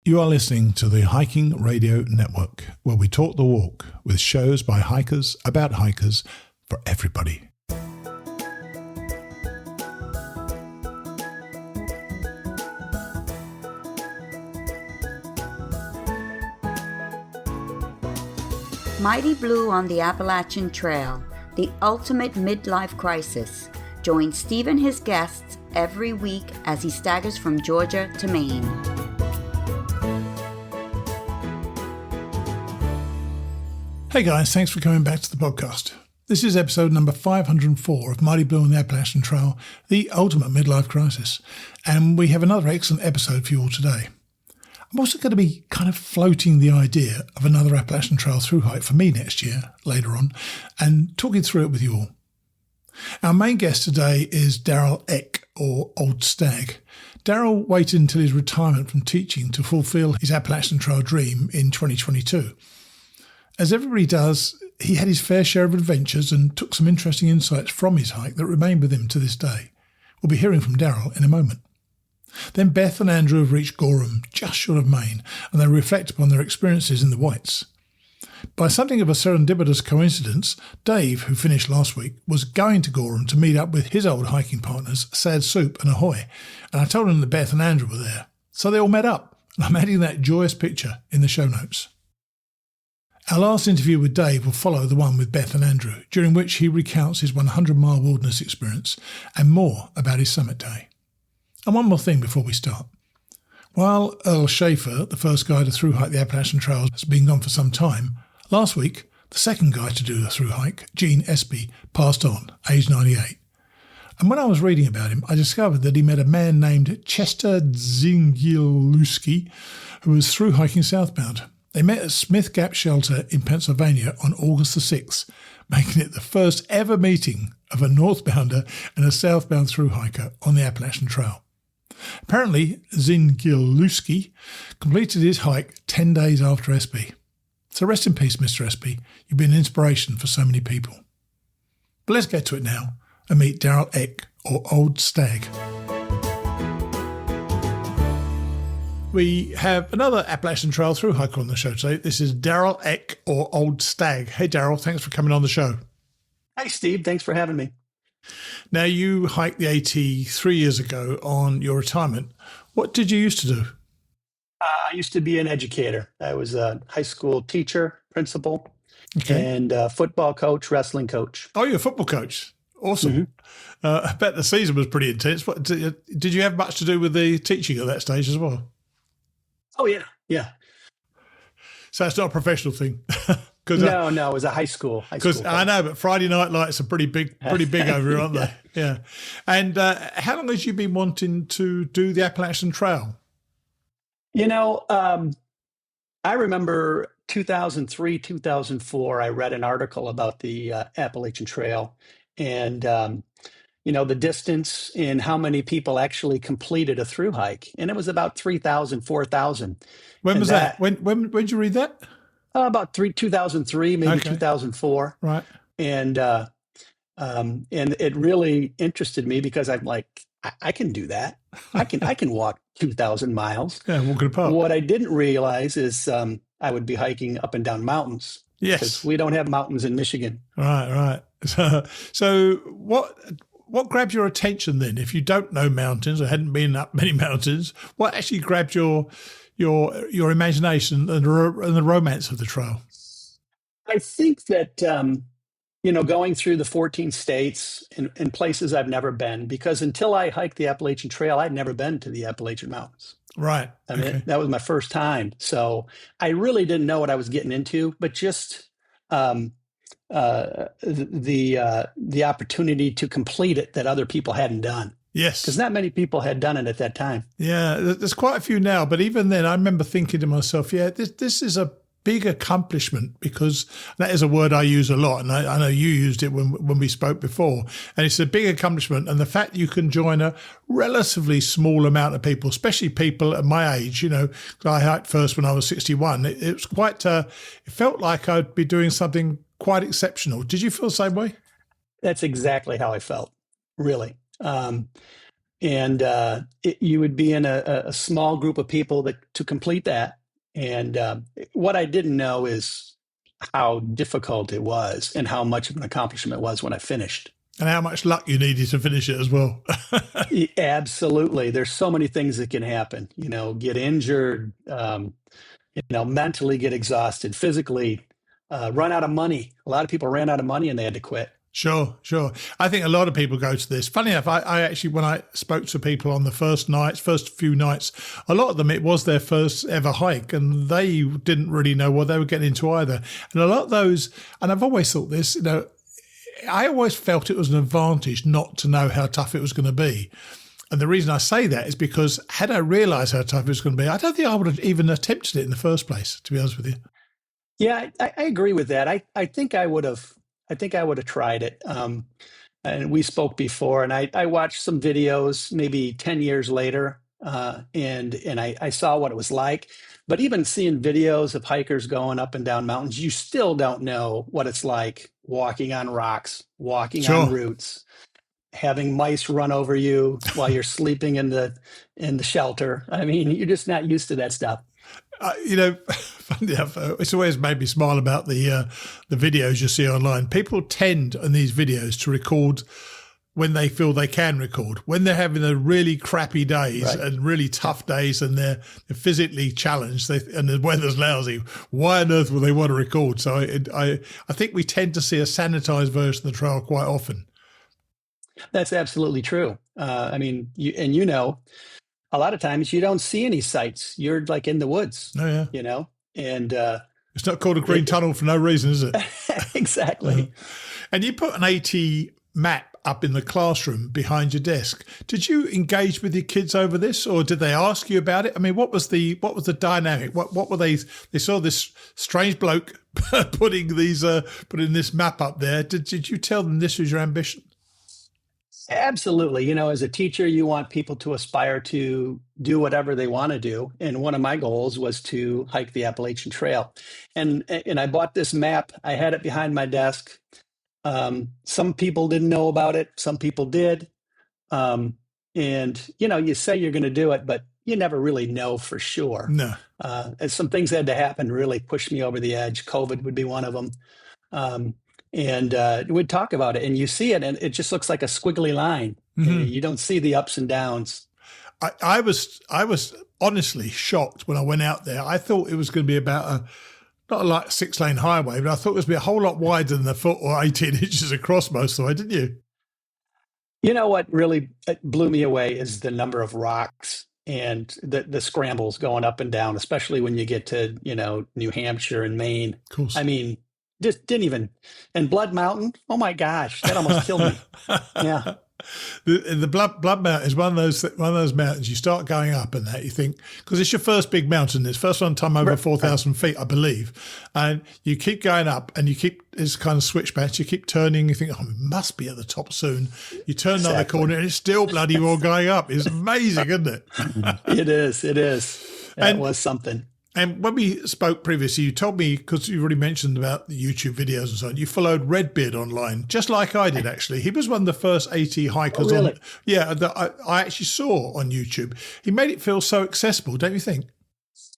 You are listening to the Hiking Radio Network, where we talk the walk with shows by hikers, about hikers, for everybody. Mighty Blue on the Appalachian Trail, the ultimate midlife crisis. Join Steve and his guests every week as he staggers from Georgia to Maine. Hey guys, thanks for coming back to the podcast. This is episode number 504 of Mighty Blue on the Appalachian Trail, the ultimate midlife crisis. And we have another excellent episode for you all today. I'm also going to be kind of floating the idea of another Appalachian Trail thru hike for me next year, later on, and talking through it with you all. Our main guest today is Darrell Eck, or Old Stag. Darrell waited until his retirement from teaching to fulfill his Appalachian Trail dream in 2022. As everybody does, he had his fair share of adventures and took some interesting insights from his hike that remain with him to this day. We'll be hearing from Darrell in a moment. Then Beth and Andrew have reached Gorham, just short of Maine, and they reflect upon their experiences in the Whites. By something of a serendipitous coincidence, Dave, who finished last week, was going to Gorham to meet up with his old hiking partners, Soup and Ahoy, and I told him that Beth and Andrew were there. So they all met up, and I'm adding that joyous picture in the show notes. Our last interview with Dave will follow the one with Beth and Andrew, during which he recounts his 100-mile wilderness experience and more about his summit day. And one more thing before we start. While Earl Schaefer, the first guy to thru-hike the Appalachian Trail, has been gone for some time, last week, the second guy to do the thru-hike, Gene Espy, passed on, aged 98. And when I was reading about him, I discovered that he met a man named Chester Zingielewski, who was thru-hiking southbound. They met at Smith Gap Shelter in Pennsylvania on August the 6th, making it the first ever meeting of a northbounder and a southbound thru-hiker on the Appalachian Trail. Apparently, Zingielewski completed his hike 10 days after Espy. So rest in peace, Mr. Espy. You've been an inspiration for so many people. But let's get to it now and meet Darrell Eck, or Old Stag. We have another Appalachian Trail thru hiker on the show today. This is Darrell Eck, or Old Stag. Hey, Darrell, thanks for coming on the show. Hey, Steve. Thanks for having me. Now, you hiked the AT 3 years ago on your retirement. What did you used to do? I used to be an educator. I was a high school teacher, principal, and football coach, wrestling coach. Oh, you're a football coach. Awesome. Mm-hmm. I bet the season was pretty intense. What, did you have much to do with the teaching at that stage as well? Oh, yeah. Yeah. So it's not a professional thing. No, it was a high school. Because I know, but Friday night lights are pretty big over here, aren't they? Yeah. And how long has you been wanting to do the Appalachian Trail? You know, I remember 2003, 2004, I read an article about the Appalachian Trail and, the distance and how many people actually completed a thru hike. And it was about 3,000, 4,000. When was that? When did you read that? About 2003, maybe 2004. Right. And it really interested me because I'm like, I can do that. I can walk 2,000 miles. Yeah, walk in the park. What I didn't realize is I would be hiking up and down mountains. Yes. Because we don't have mountains in Michigan. Right. So what grabbed your attention then? If you don't know mountains or hadn't been up many mountains, what actually grabbed your imagination and the romance of the trail? I think that, going through the 14 states and places I've never been, because until I hiked the Appalachian Trail, I'd never been to the Appalachian Mountains. Right. I mean, that was my first time. So I really didn't know what I was getting into, but just the opportunity to complete it that other people hadn't done. Yes. Because not many people had done it at that time. Yeah, there's quite a few now. But even then, I remember thinking to myself, this is a big accomplishment, because that is a word I use a lot. And I know you used it when we spoke before. And it's a big accomplishment. And the fact you can join a relatively small amount of people, especially people at my age, I hiked first when I was 61. It was quite, it felt like I'd be doing something quite exceptional. Did you feel the same way? That's exactly how I felt, really. and you would be in a small group of people to complete that. And what I didn't know is how difficult it was and how much of an accomplishment it was when I finished. And how much luck you needed to finish it as well. Absolutely. There's so many things that can happen, get injured, mentally get exhausted, physically run out of money. A lot of people ran out of money and they had to quit. Sure. I think a lot of people go to this. Funny enough, I actually, when I spoke to people on the first few nights, a lot of them, it was their first ever hike and they didn't really know what they were getting into either. And a lot of those, and I've always thought this, I always felt it was an advantage not to know how tough it was going to be. And the reason I say that is because had I realised how tough it was going to be, I don't think I would have even attempted it in the first place, to be honest with you. Yeah, I agree with that. I think I would have tried it. And we spoke before, and I watched some videos maybe 10 years later, and I saw what it was like. But even seeing videos of hikers going up and down mountains, you still don't know what it's like walking on rocks, walking on roots, having mice run over you while you're sleeping in the shelter. I mean, you're just not used to that stuff. Funny enough, it's always made me smile about the videos you see online. People tend in these videos to record when they feel they can record. When they're having the really crappy days and really tough days and they're physically challenged and the weather's lousy, why on earth would they want to record? So I think we tend to see a sanitized version of the trail quite often. That's absolutely true. I mean, a lot of times you don't see any sights. You're like in the woods. Oh, yeah. And it's not called a green tunnel for no reason, is it? Exactly. And you put an AT map up in the classroom behind your desk. Did you engage with your kids over this, or did they ask you about it? I mean, what was the dynamic? What were they saw this strange bloke putting this map up there. Did you tell them this was your ambition? Absolutely. As a teacher, you want people to aspire to do whatever they want to do. And one of my goals was to hike the Appalachian Trail. And I bought this map. I had it behind my desk. Some people didn't know about it. Some people did. And, you say you're going to do it, but you never really know for sure. No. And some things had to happen to really push me over the edge. COVID would be one of them. And we'd talk about it, and you see it, and it just looks like a squiggly line. Mm-hmm. You don't see the ups and downs. I was honestly shocked when I went out there. I thought it was going to be about not like a 6-lane highway, but I thought it was going to be a whole lot wider than a foot or 18 inches across most of the way, didn't you? You know what really blew me away is the number of rocks and the scrambles going up and down, especially when you get to, New Hampshire and Maine. Of course. I mean, just didn't even. And Blood Mountain, oh my gosh, that almost killed me. Yeah. The Blood Mountain is one of those mountains you start going up and that you think, because it's your first big mountain, it's first one time over 4,000 feet, I believe, and you keep going up and it's kind of switchbacks, you keep turning, you think, oh, it must be at the top soon. You turn another corner and it's still bloody well going up. It's amazing, isn't it? It is. That was something. And when we spoke previously, you told me, because you already mentioned about the YouTube videos and so on, you followed Redbeard online, just like I did, actually. He was one of the first AT hikers that I actually saw on YouTube. He made it feel so accessible, don't you think?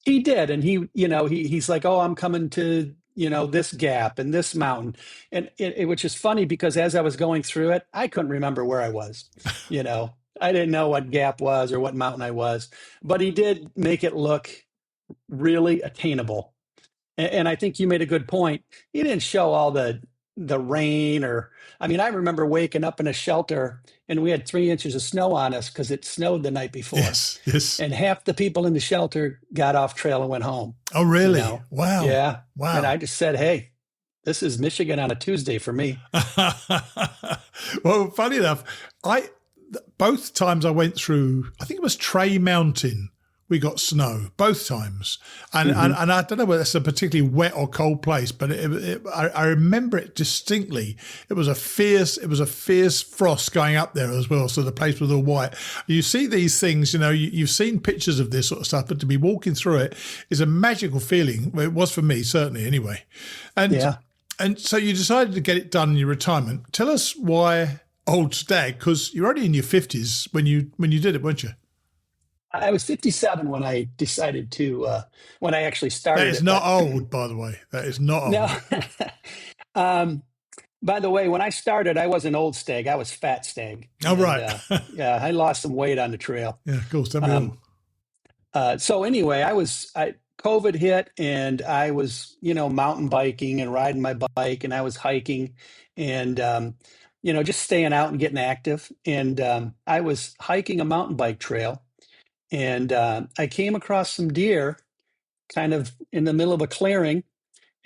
He did. And he's like, oh, I'm coming to, this gap and this mountain. And which is funny because as I was going through it, I couldn't remember where I was, I didn't know what gap was or what mountain I was, but he did make it look really attainable. And I think you made a good point. He didn't show all the rain I remember waking up in a shelter and we had 3 inches of snow on us because it snowed the night before. Yes. And half the people in the shelter got off trail and went home. Oh, really? Wow. Yeah. Wow. And I just said, hey, this is Michigan on a Tuesday for me. Well, funny enough, both times I went through, I think it was Tray Mountain, we got snow both times. And and I don't know whether it's a particularly wet or cold place, but I remember it distinctly. It was a fierce frost going up there as well. So the place was all white. You see these things, you've seen pictures of this sort of stuff, but to be walking through it is a magical feeling. It was for me, certainly, anyway. And so you decided to get it done in your retirement. Tell us why Old Stag? Because you're only in your 50s when you did it, weren't you? I was 57 when I decided to, when I actually That started is it. not But old, by the way. That is not no. old. um, by the way, when I started, I wasn't old stag. I was fat stag. Oh, And right. yeah, I lost some weight on the trail. Yeah, of course. Don't we Um, all? so anyway, COVID hit and I was, mountain biking and riding my bike and I was hiking and, just staying out and getting active. And I was hiking a mountain bike trail and I came across some deer kind of in the middle of a clearing.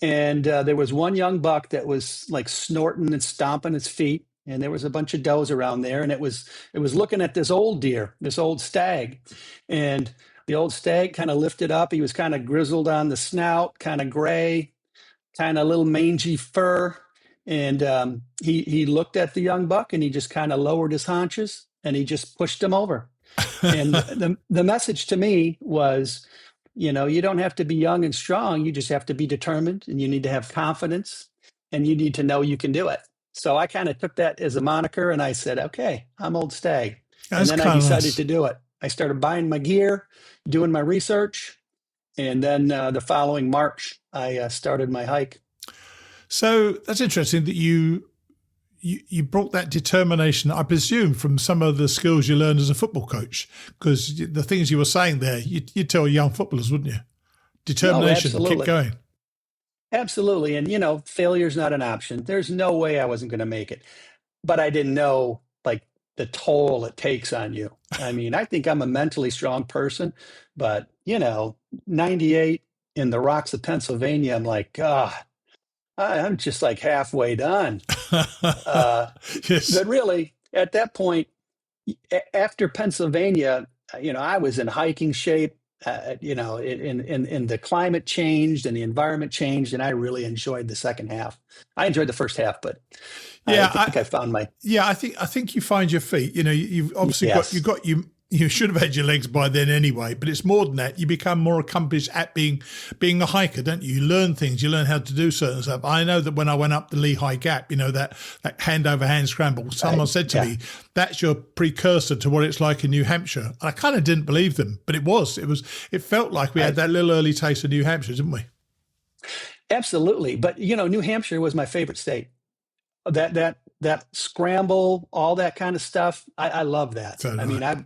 And there was one young buck that was like snorting and stomping its feet. And there was a bunch of does around there, and it was looking at this old deer, this old stag, and the old stag kind of lifted up. He was kind of grizzled on the snout, kind of gray, kind of little mangy fur, and he looked at the young buck, and he just kind of lowered his haunches, and he just pushed him over. And the message to me was, you don't have to be young and strong. You just have to be determined and you need to have confidence and you need to know you can do it. So I kind of took that as a moniker and I said, okay, I'm Old Stag. And That's then I kind of decided nice. to do it. I started buying my gear, doing my research. And then the following March, I started my hike. So that's interesting that you brought that determination, I presume, from some of the skills you learned as a football coach, because the things you were saying there, you'd tell young footballers, wouldn't you? No, Determination, keep absolutely. going. Absolutely. And, failure's not an option. There's no way I wasn't going to make it. But I didn't know like the toll it takes on you. I mean, I think I'm a mentally strong person, but 98 in the rocks of Pennsylvania, I'm like, God, I'm just like halfway done. Uh, Yes. but really, at that point, after Pennsylvania, I was in hiking shape. In the climate changed and the environment changed, and I really enjoyed the second half. I enjoyed the first half, but I Yeah, think I found my I think you find your feet. You've obviously yes. got you should have had your legs by then anyway, but it's more than that. You become more accomplished at being a hiker, don't you? You learn things, you learn how to do certain stuff. I know that when I went up the Lehigh Gap, that hand over hand scramble, someone said to Yeah, me, that's your precursor to what it's like in New Hampshire. And I kind of didn't believe them, but it felt like we had I, that little early taste of New Hampshire, didn't we? absolutely. But New Hampshire was my favorite state. That scramble, all that kind of stuff. I love that. So I did mean, I.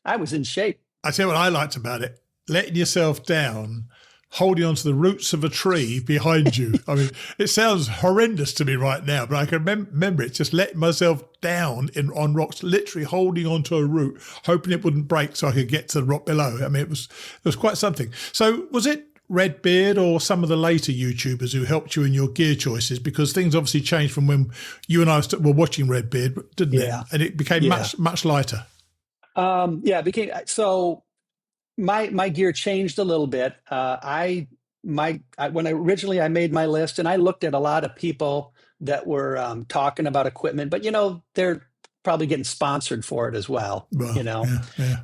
I was in shape. I tell you what I liked about it: letting yourself down, holding onto the roots of a tree behind you. I mean, it sounds horrendous to me right now, but I can remember it, just letting myself down on rocks, literally holding onto a root, hoping it wouldn't break so I could get to the rock below. I mean, it was quite something. So was it Redbeard or some of the later YouTubers who helped you in your gear choices? Because things obviously changed from when you and I were watching Redbeard, didn't it? Yeah, And it became yeah, much lighter. yeah. It became so. My gear changed a little bit. When I made my list and I looked at a lot of people that were talking about equipment, but they're probably getting sponsored for it as well. Well, yeah, yeah.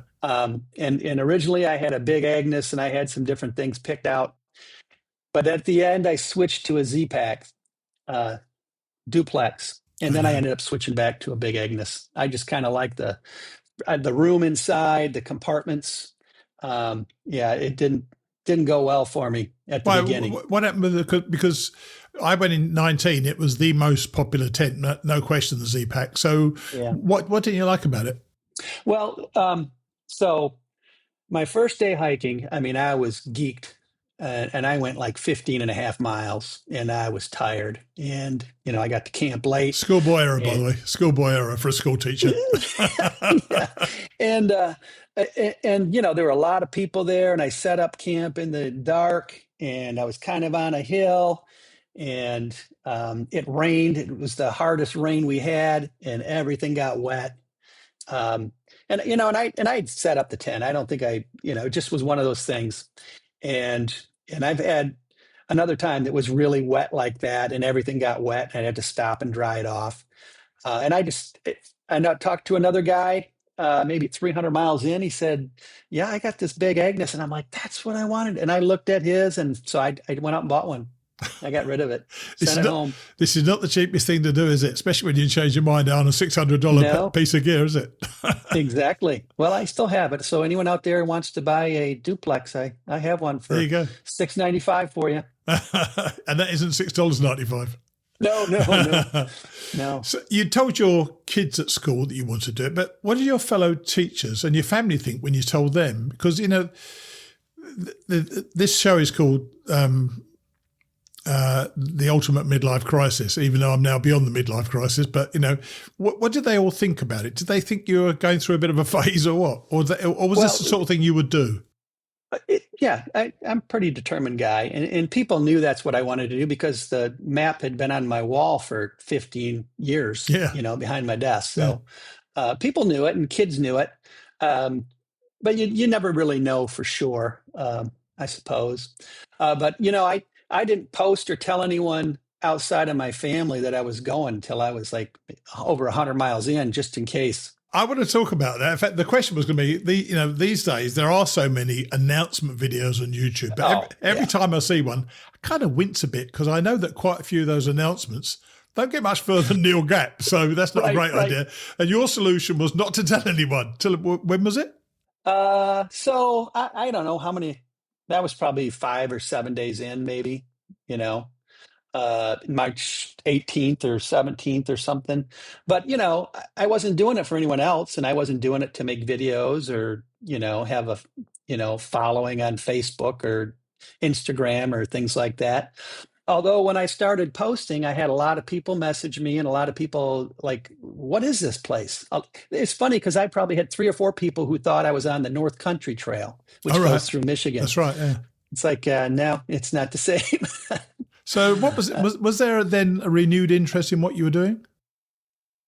And originally I had a big Agnes and I had some different things picked out, but at the end I switched to a Z Pack uh, duplex, and then I Okay. ended up switching back to a big Agnes. I just kind of like the room inside, the compartments. Yeah, it didn't go well for me at the Why? beginning. What happened with because I went in 19. It was the most popular tent, no question. The Z Pack. So, Yeah. what didn't you like about it? Well, so my first day hiking, I mean, I was geeked, and I went like 15 and a half miles and I was tired. And, I got to camp late. Schoolboy error, by the And way. Schoolboy error for a school teacher. yeah. And, there were a lot of people there and I set up camp in the dark and I was kind of on a hill and it rained. It was the hardest rain we had and everything got wet. Um, and I set up the tent. I don't think it just was one of those things. And I've had another time that was really wet like that, and everything got wet, and I had to stop and dry it off. And I talked to another guy, maybe 300 miles in. He said, "Yeah, I got this big Agnes," and I'm like, "That's what I wanted." And I looked at his, and so I went out and bought one. I got rid of it. This Sent is it not, home. this is not the cheapest thing to do, is it? Especially when you change your mind on a $600 No, piece of gear, is it? exactly. Well, I still have it. So anyone out there who wants to buy a duplex, I have one There for you go. $6.95 for you. And that isn't $6.95. No, no, no, no. So you told your kids at school that you wanted to do it, but what did your fellow teachers and your family think when you told them? Because, this show is called The Ultimate Midlife Crisis, even though I'm now beyond the midlife crisis. But, what did they all think about it? Did they think you were going through a bit of a phase or what? Or was this the sort of thing you would do? I'm a pretty determined guy, and people knew that's what I wanted to do because the map had been on my wall for 15 years, Yeah. behind my desk. So people knew it, and kids knew it, but you never really know for sure, I suppose. But I didn't post or tell anyone outside of my family that I was going until I was like over 100 miles in, just in case. I want to talk about that. In fact, the question was going to be, these days there are so many announcement videos on YouTube, but every time I see one, I kind of wince a bit because I know that quite a few of those announcements don't get much further than Neil Gap, so that's not a great idea. And your solution was not to tell anyone. When was it? So I don't know how many. That was probably 5 or 7 days in, maybe. March 18th or 17th or something. But, I wasn't doing it for anyone else, and I wasn't doing it to make videos or, have a, following on Facebook or Instagram or things like that. Although when I started posting, I had a lot of people message me and a lot of people like, what is this place? It's funny because I probably had 3 or 4 people who thought I was on the North Country Trail, which goes through Michigan. That's right, yeah. It's like, no, it's not the same. So what was there then a renewed interest in what you were doing?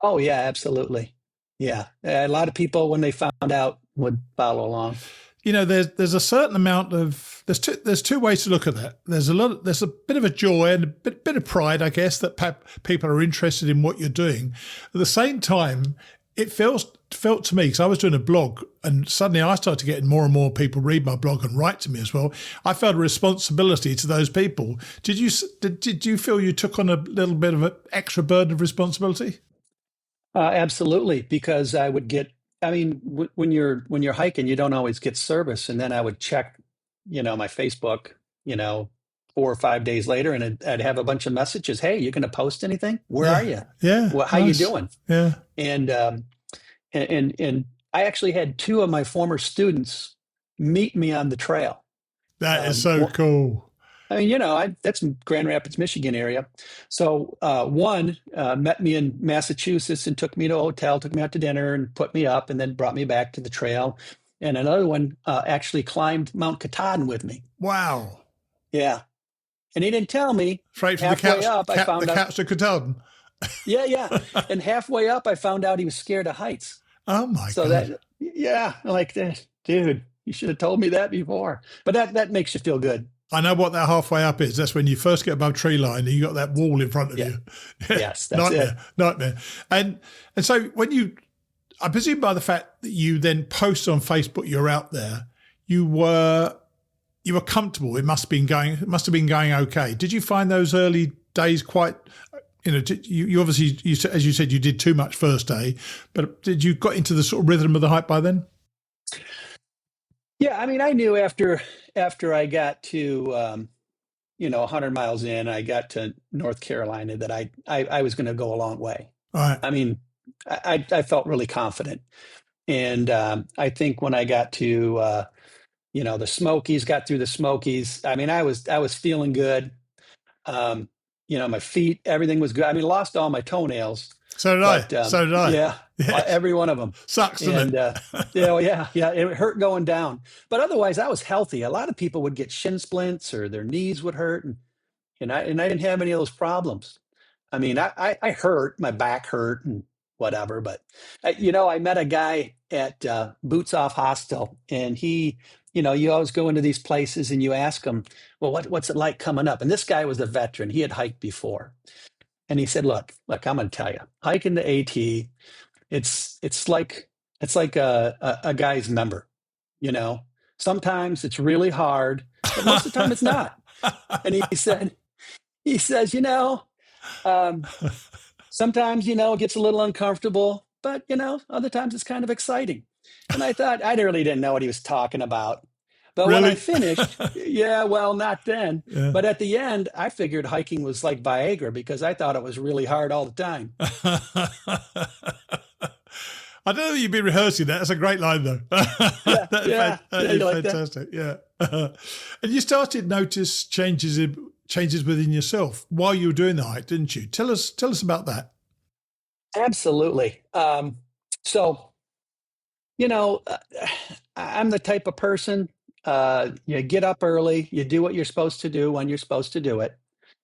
Oh, yeah, absolutely. Yeah. A lot of people, when they found out, would follow along. There's a certain amount of there's two ways to look at that. There's a bit of a joy and a bit of pride, I guess, that people are interested in what you're doing. At the same time, it felt to me, because I was doing a blog and suddenly I started getting more and more people read my blog and write to me as well. I felt a responsibility to those people. Did you feel you took on a little bit of an extra burden of responsibility? Absolutely, because I would get. I mean, when you're hiking, you don't always get service, and then I would check, my Facebook, 4 or 5 days later, and I'd have a bunch of messages. Hey, you going to post anything? Where are you? Yeah. How you doing? Yeah. And I actually had 2 of my former students meet me on the trail. That is so cool. I mean, that's in Grand Rapids, Michigan area. So one met me in Massachusetts and took me to a hotel, took me out to dinner and put me up and then brought me back to the trail. And another one actually climbed Mount Katahdin with me. Wow. Yeah. And he didn't tell me. Straight from halfway up, I found out. Couch to Katahdin. Yeah. And halfway up, I found out he was scared of heights. Oh, my God. So I'm like, dude, you should have told me that before. But that makes you feel good. I know what that halfway up is. That's when you first get above tree line and you got that wall in front of you. Yes, that's Nightmare. And so I presume by the fact that you then post on Facebook, you're out there, you were comfortable. It must have been going okay. Did you find those early days quite, you obviously, as you said, you did too much first day, but did you got into the sort of rhythm of the hike by then? Yeah, I mean, I knew after I got to 100 miles in, I got to North Carolina that I was going to go a long way. All right. I mean, I felt really confident, and I think when I got to the Smokies, got through the Smokies, I mean, I was feeling good. My feet, everything was good. I mean, lost all my toenails. So did I. So did I. Yeah, every one of them. Sucks, doesn't it? Yeah. It hurt going down. But otherwise, I was healthy. A lot of people would get shin splints or their knees would hurt. And I didn't have any of those problems. I mean, I hurt. My back hurt and whatever. But, I met a guy at Boots Off Hostel. And he, you always go into these places and you ask him, well, what's it like coming up? And this guy was a veteran. He had hiked before. And he said, look, I'm going to tell you, hiking the AT, it's like a guy's member, Sometimes it's really hard, but most of the time it's not. And he said, he says, um, sometimes, it gets a little uncomfortable, but, other times it's kind of exciting. And I thought, I really didn't know what he was talking about. But when I Really? finished, yeah, well, not then. Yeah. But at the end, I figured hiking was like Viagra because I thought it was really hard all the time. I don't know that you've been rehearsing that. That's a great line, though. Yeah, yeah. That Yeah, is you like that? fantastic. Yeah. And you started to notice changes within yourself while you were doing the hike, didn't you? Tell us about that. Absolutely. So, you know, uh, I'm the type of person, you get up early, you do what you're supposed to do when you're supposed to do it,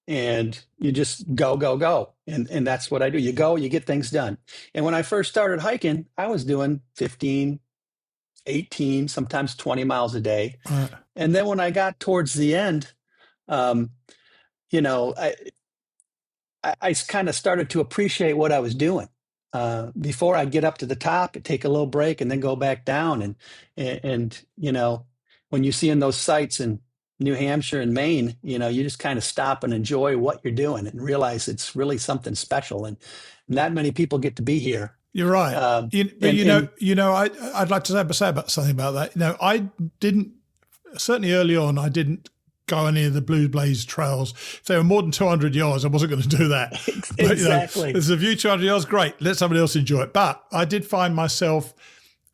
and you just go, go, go. And that's what I do. You go, you get things done. And when I first started hiking, I was doing 15, 18, sometimes 20 miles a day. Right. And then when I got towards the end, um, you know, I kind of started to appreciate what I was doing. Before I'd get up to the top, I'd take a little break and then go back down. And when you see in those sites in New Hampshire and Maine, you just kind of stop and enjoy what you're doing and realize it's really something special. And not many people get to be here. You're right. But And I'd like to say about something about that. I didn't, certainly early on, I didn't go any of the Blue Blaze trails. If they were more than 200 yards, I wasn't going to do that. But, exactly. There's a view 200 yards, great. Let somebody else enjoy it. But I did find myself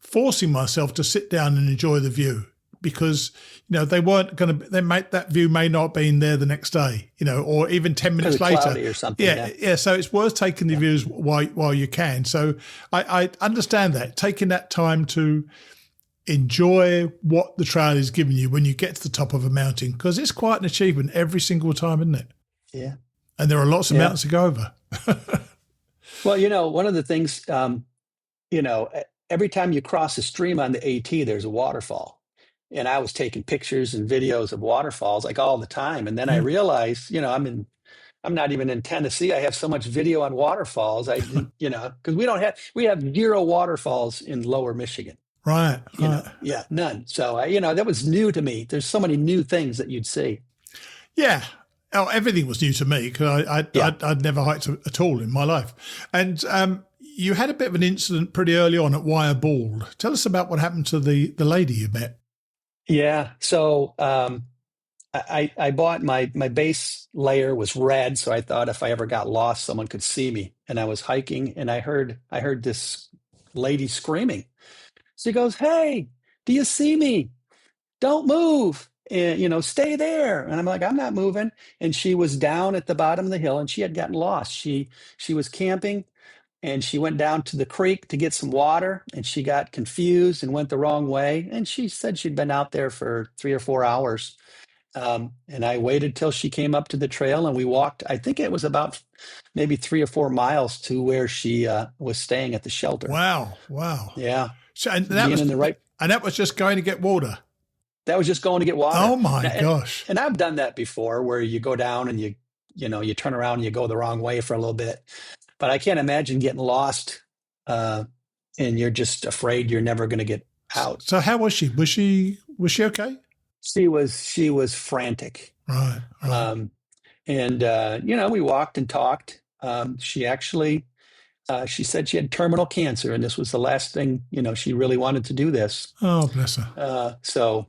forcing myself to sit down and enjoy the view because, they weren't going to, that view may not have been there the next day, or even 10 minutes later. Cloudy or something. Yeah. So it's worth taking the views while you can. So I understand that, taking that time to enjoy what the trail is giving you when you get to the top of a mountain, because it's quite an achievement every single time, isn't it? Yeah. And there are lots of mountains to go over. Well, one of the things, every time you cross a stream on the AT, there's a waterfall. And I was taking pictures and videos of waterfalls like all the time. And then I realized, I'm not even in Tennessee. I have so much video on waterfalls. Because we have 0 waterfalls in lower Michigan. Right. Yeah, none. So, that was new to me. There's so many new things that you'd see. Yeah. Oh, everything was new to me because I'd never hiked at all in my life. And you had a bit of an incident pretty early on at Wire Bald. Tell us about what happened to the lady you met. Yeah. So I bought my base layer was red. So I thought if I ever got lost, someone could see me. And I was hiking and I heard this lady screaming. She goes, "Hey, do you see me? Don't move. And, stay there." And I'm like, "I'm not moving." And she was down at the bottom of the hill and she had gotten lost. She was camping and she went down to the creek to get some water and she got confused and went the wrong way. And she said she'd been out there for 3 or 4 hours. And I waited till she came up to the trail and we walked, I think it was about maybe 3 or 4 miles to where she was staying at the shelter. Wow. Yeah. So, and that was just going to get water. That was just going to get water. Oh my gosh. And I've done that before where you go down and you turn around and you go the wrong way for a little bit. But I can't imagine getting lost and you're just afraid you're never going to get out. So how was she? Was she okay? She was frantic. Right. We walked and talked. She actually she said she had terminal cancer, and this was the last thing, she really wanted to do this. Oh, bless her. So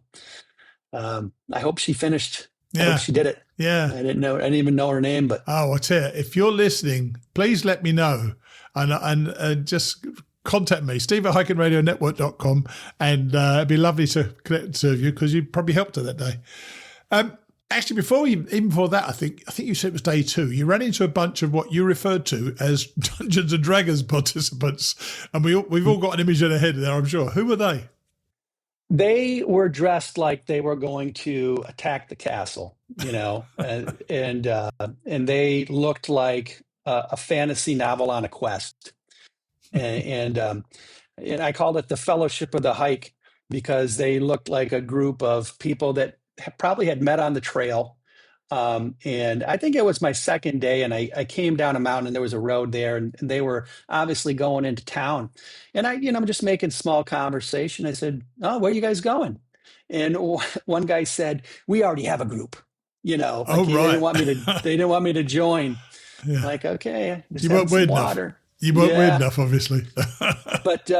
I hope she finished. Yeah. I hope she did it. Yeah. I didn't even know her name, but. Oh, I tell you, if you're listening, please let me know and just contact me, steve@hikingradionetwork.com, and it'd be lovely to connect to you because you probably helped her that day. Actually, even before that, I think you said it was day 2. You ran into a bunch of what you referred to as Dungeons and Dragons participants, and we've all got an image in our head there, I'm sure. Who were they? They were dressed like they were going to attack the castle, and they looked like a fantasy novel on a quest, and I called it the Fellowship of the Hike because they looked like a group of people that probably had met on the trail. And I think it was my second day and I came down a mountain and there was a road there and they were obviously going into town. And I'm just making small conversation. I said, "Oh, where are you guys going?" And one guy said, "We already have a group." Oh, Like they right. didn't want me to, they didn't want me to join. Yeah. Like, okay, I just You having weren't some weird enough. water. You weren't weird Yeah. enough, obviously. But,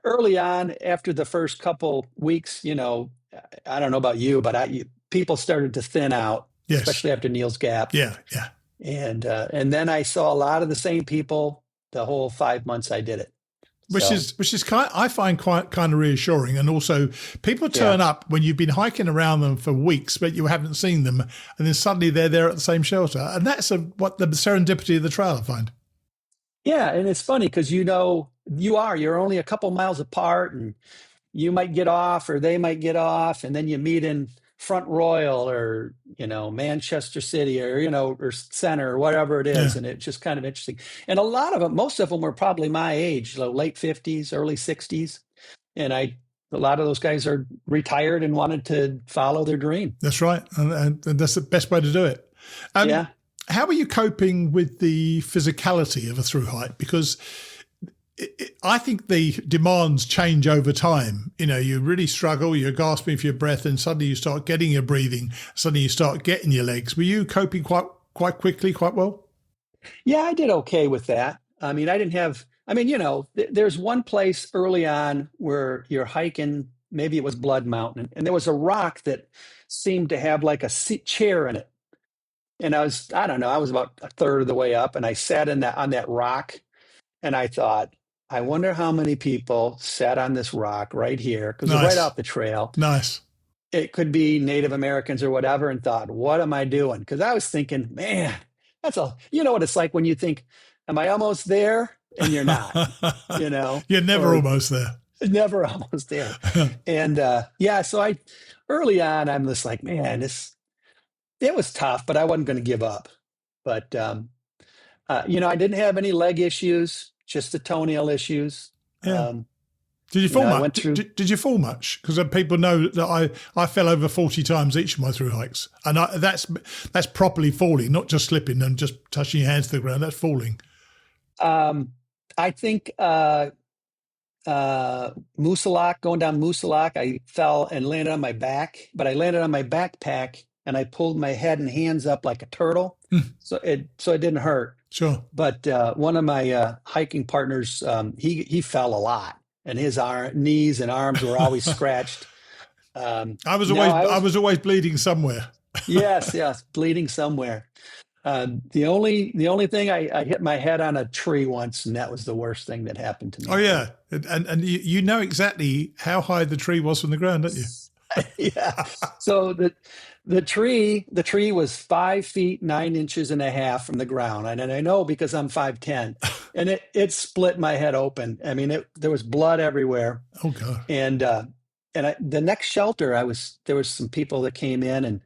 early on, after the first couple weeks, I don't know about you, but people started to thin out, Yes. especially after Neil's Gap. Yeah. Yeah. And then I saw a lot of the same people the whole 5 months I did it. So, Which is kind, I find quite kind of reassuring, and also people yeah. turn up when you've been hiking around them for weeks, but you haven't seen them, and then suddenly they're there at the same shelter, and that's what the serendipity of the trail, I find. Yeah, and it's funny because you're only a couple miles apart, and you might get off or they might get off, and then you meet in Front Royal or Manchester City or or Center or whatever it Yeah, is, and it's just kind of interesting. And most of them were probably my age, late 50s, early 60s, and a lot of those guys are retired and wanted to follow their dream. that's right, and that's the best way to do it. Yeah. How are you coping with the physicality of a through hike? Because I think the demands change over time. You really struggle, you're gasping for your breath, and suddenly you start getting your breathing, suddenly you start getting your legs. Were you coping quite quickly, quite well? Yeah, I did okay with that. I mean, there's one place early on where you're hiking, maybe it was Blood Mountain, and there was a rock that seemed to have like a chair in it. And I don't know, I was about a third of the way up, and I sat on that rock, and I thought, I wonder how many people sat on this rock right here, because it's right Nice, off the trail. nice. It could be Native Americans or whatever, and thought, what am I doing? Because I was thinking, man, you know what it's like when you think, am I almost there? And you're not, You're never or almost there. never almost there. And so early on, I'm just like, man, it was tough, but I wasn't going to give up. But, I didn't have any leg issues, just the toenail issues. Yeah. Um, Did you fall I much? went through. Did you fall much? Because people know that I fell over 40 times each of my through hikes, and that's properly falling, not just slipping and just touching your hands to the ground. That's falling. I think Moosalak, going down Moosalak, I fell and landed on my back, but I landed on my backpack and I pulled my head and hands up like a turtle, so it didn't hurt. Sure. But one of my hiking partners, he fell a lot, and his knees and arms were always scratched. I was always bleeding somewhere. Yes, bleeding somewhere. The only thing I hit my head on a tree once, and that was the worst thing that happened to me. Oh yeah, and you know exactly how high the tree was from the ground, don't you? Yeah. So the tree was 5 feet 9 inches and a half from the ground, and I know because I'm 5'10", and it split my head open. I mean, there was blood everywhere. Oh God. And the next shelter, there was some people that came in, and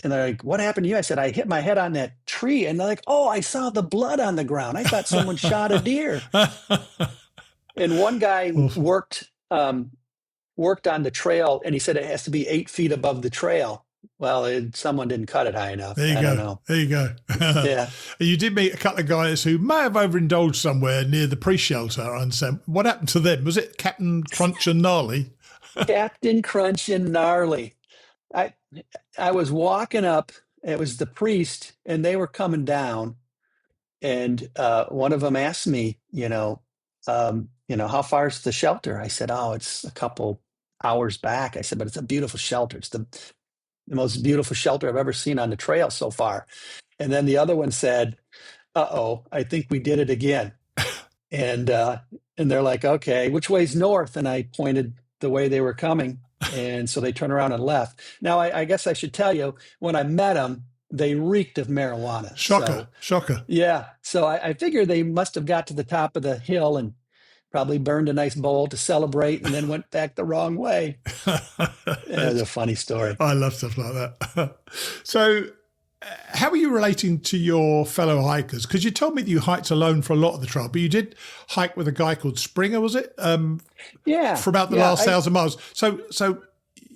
they're like, "What happened to you?" I said, "I hit my head on that tree," and they're like, "Oh, I saw the blood on the ground. I thought someone shot a deer." And one guy worked on the trail, and he said it has to be 8 feet above the trail. Well, someone didn't cut it high enough. There you go. Don't know. There you go. Yeah. You did meet a couple of guys who may have overindulged somewhere near the pre-shelter. I understand. What happened to them? Was it Captain Crunch and Gnarly? Captain Crunch and Gnarly. I was walking up. It was the priest, and they were coming down. And one of them asked me, how far is the shelter? I said, "Oh, it's a couple hours back." I said, "But it's a beautiful shelter. It's the most beautiful shelter I've ever seen on the trail so far." And then the other one said, "Uh-oh, I think we did it again." And they're like, "Okay, which way's north?" And I pointed the way they were coming. And so they turned around and left. Now, I guess I should tell you, when I met them, they reeked of marijuana. Shocker. Yeah. So I figure they must have got to the top of the hill and probably burned a nice bowl to celebrate and then went back the wrong way. It was a funny story. I love stuff like that. So how are you relating to your fellow hikers? Because you told me that you hiked alone for a lot of the trail, but you did hike with a guy called Springer, was it? Yeah. For about the last 1,000 miles. So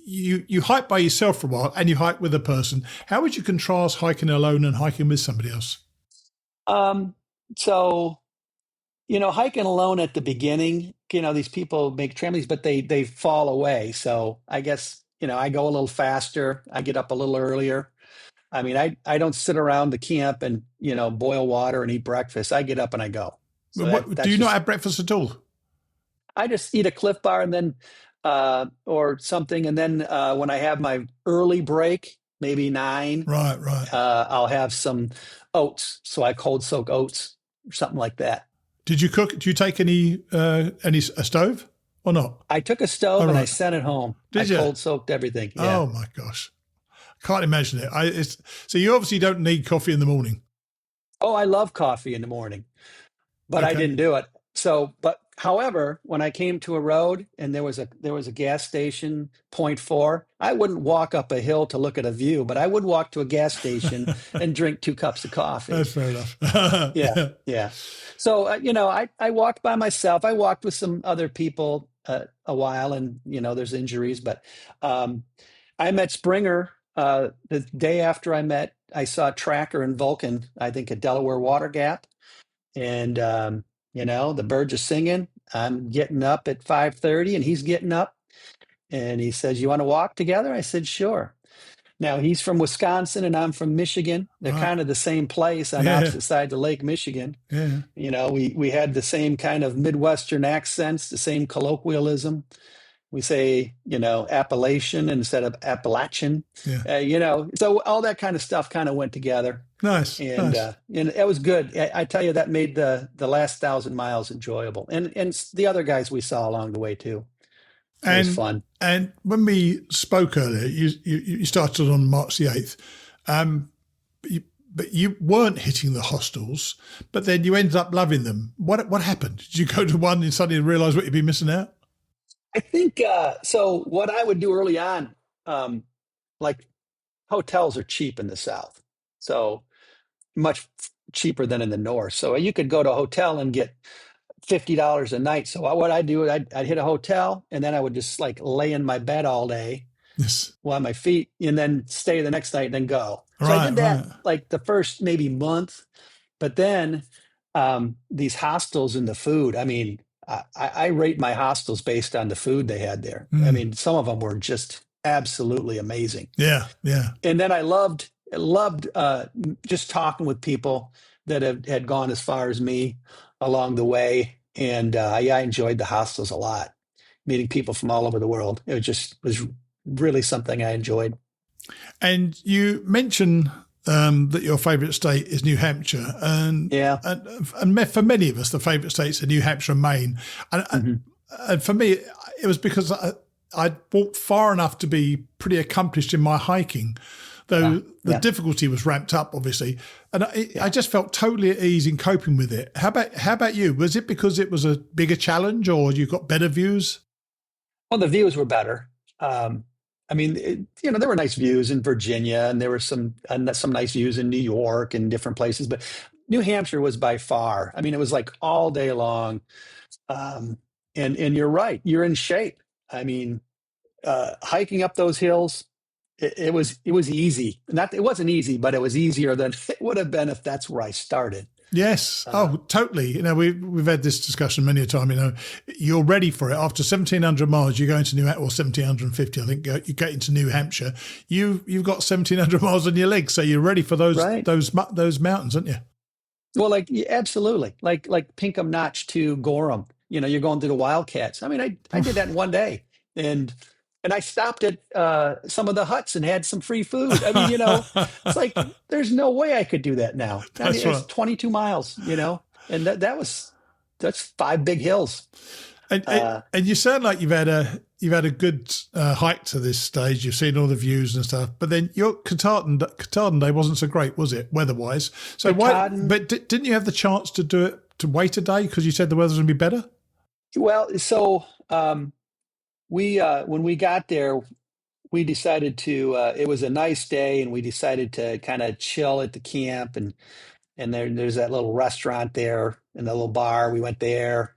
you hike by yourself for a while and you hike with a person. How would you contrast hiking alone and hiking with somebody else? So, hiking alone at the beginning, these people make trampolines, but they fall away. So I guess, I go a little faster. I get up a little earlier. I mean, I don't sit around the camp and, boil water and eat breakfast. I get up and I go. So Do that's you not just, have breakfast at all? I just eat a Cliff Bar and then, or something. And then when I have my early break, maybe 9, Right. I'll have some oats. So I cold soak oats or something like that. Did you cook? Do you take any a stove or not? I took a stove Oh, and I right. sent it home. Did you? Cold soaked everything. Yeah. Oh my gosh, can't imagine it. So you obviously don't need coffee in the morning. Oh, I love coffee in the morning, but I Okay. didn't do it. So, but however, when I came to a road and there was a gas station, point 4, I wouldn't walk up a hill to look at a view, but I would walk to a gas station and drink 2 cups of coffee. That's fair enough. Yeah. So, I walked by myself. I walked with some other people a while, and there's injuries, but I met Springer the day after I saw Tracker and Vulcan, I think at Delaware Water Gap. And, the birds are singing. I'm getting up at 5:30 and he's getting up and he says, "You want to walk together?" I said, "Sure." Now he's from Wisconsin and I'm from Michigan. They're Right. kind of the same place on opposite sides of Lake Michigan. Yeah. We had the same kind of Midwestern accents, the same colloquialism. We say, Appalachian instead of Appalachian. Yeah. So all that kind of stuff kind of went together. Nice. And it was good. I tell you, that made the last 1,000 miles enjoyable, and the other guys we saw along the way too. It was fun. And when we spoke earlier, you started on March the 8th, but you weren't hitting the hostels. But then you ended up loving them. What happened? Did you go to one and suddenly realize what you'd been missing out? I think so. What I would do early on, like hotels are cheap in the South, so much cheaper than in the North. So you could go to a hotel and get $50 a night. So what I do, I'd hit a hotel and then I would just like lay in my bed all day Yes. on my feet and then stay the next night and then go. So Right, I did that right. like the first maybe month, but then these hostels and the food, I mean, I rate my hostels based on the food they had there. I mean, some of them were just absolutely amazing. Yeah. And then I loved just talking with people that had gone as far as me along the way. And I enjoyed the hostels a lot, meeting people from all over the world. It was really something I enjoyed. And you mentioned that your favourite state is New Hampshire, and for many of us, the favourite states are New Hampshire and Maine. And for me, it was because I'd walked far enough to be pretty accomplished in my hiking, though the difficulty was ramped up, obviously. And I just felt totally at ease in coping with it. How about you? Was it because it was a bigger challenge, or you got better views? Well, the views were better. I mean, there were nice views in Virginia, and there were some nice views in New York and different places. But New Hampshire was by far. I mean, it was like all day long. And you're right, you're in shape. I mean, hiking up those hills, it was easy. It wasn't easy, but it was easier than it would have been if that's where I started. Yes. Totally. We've had this discussion many a time. You're ready for it. After 1,700 miles, you go into or 1,750, I think, you get into New Hampshire. You've got 1,700 miles on your legs, so you're ready for those mountains, aren't you? Well, absolutely. Like Pinkham Notch to Gorham. You're going through the Wildcats. I mean, I did that in one day, and I stopped at some of the huts and had some free food. I mean, it's like there's no way I could do that now. I mean, it's 22 miles, and that's 5 big hills. And you sound like you've had a good hike to this stage. You've seen all the views and stuff, but then your Katahdin day wasn't so great, was it, weather-wise? So But didn't you have the chance to do it, to wait a day because you said the weather's going to be better? Well, so we when we got there, we decided to. It was a nice day, and we decided to kind of chill at the camp, and there's that little restaurant there and the little bar. We went there.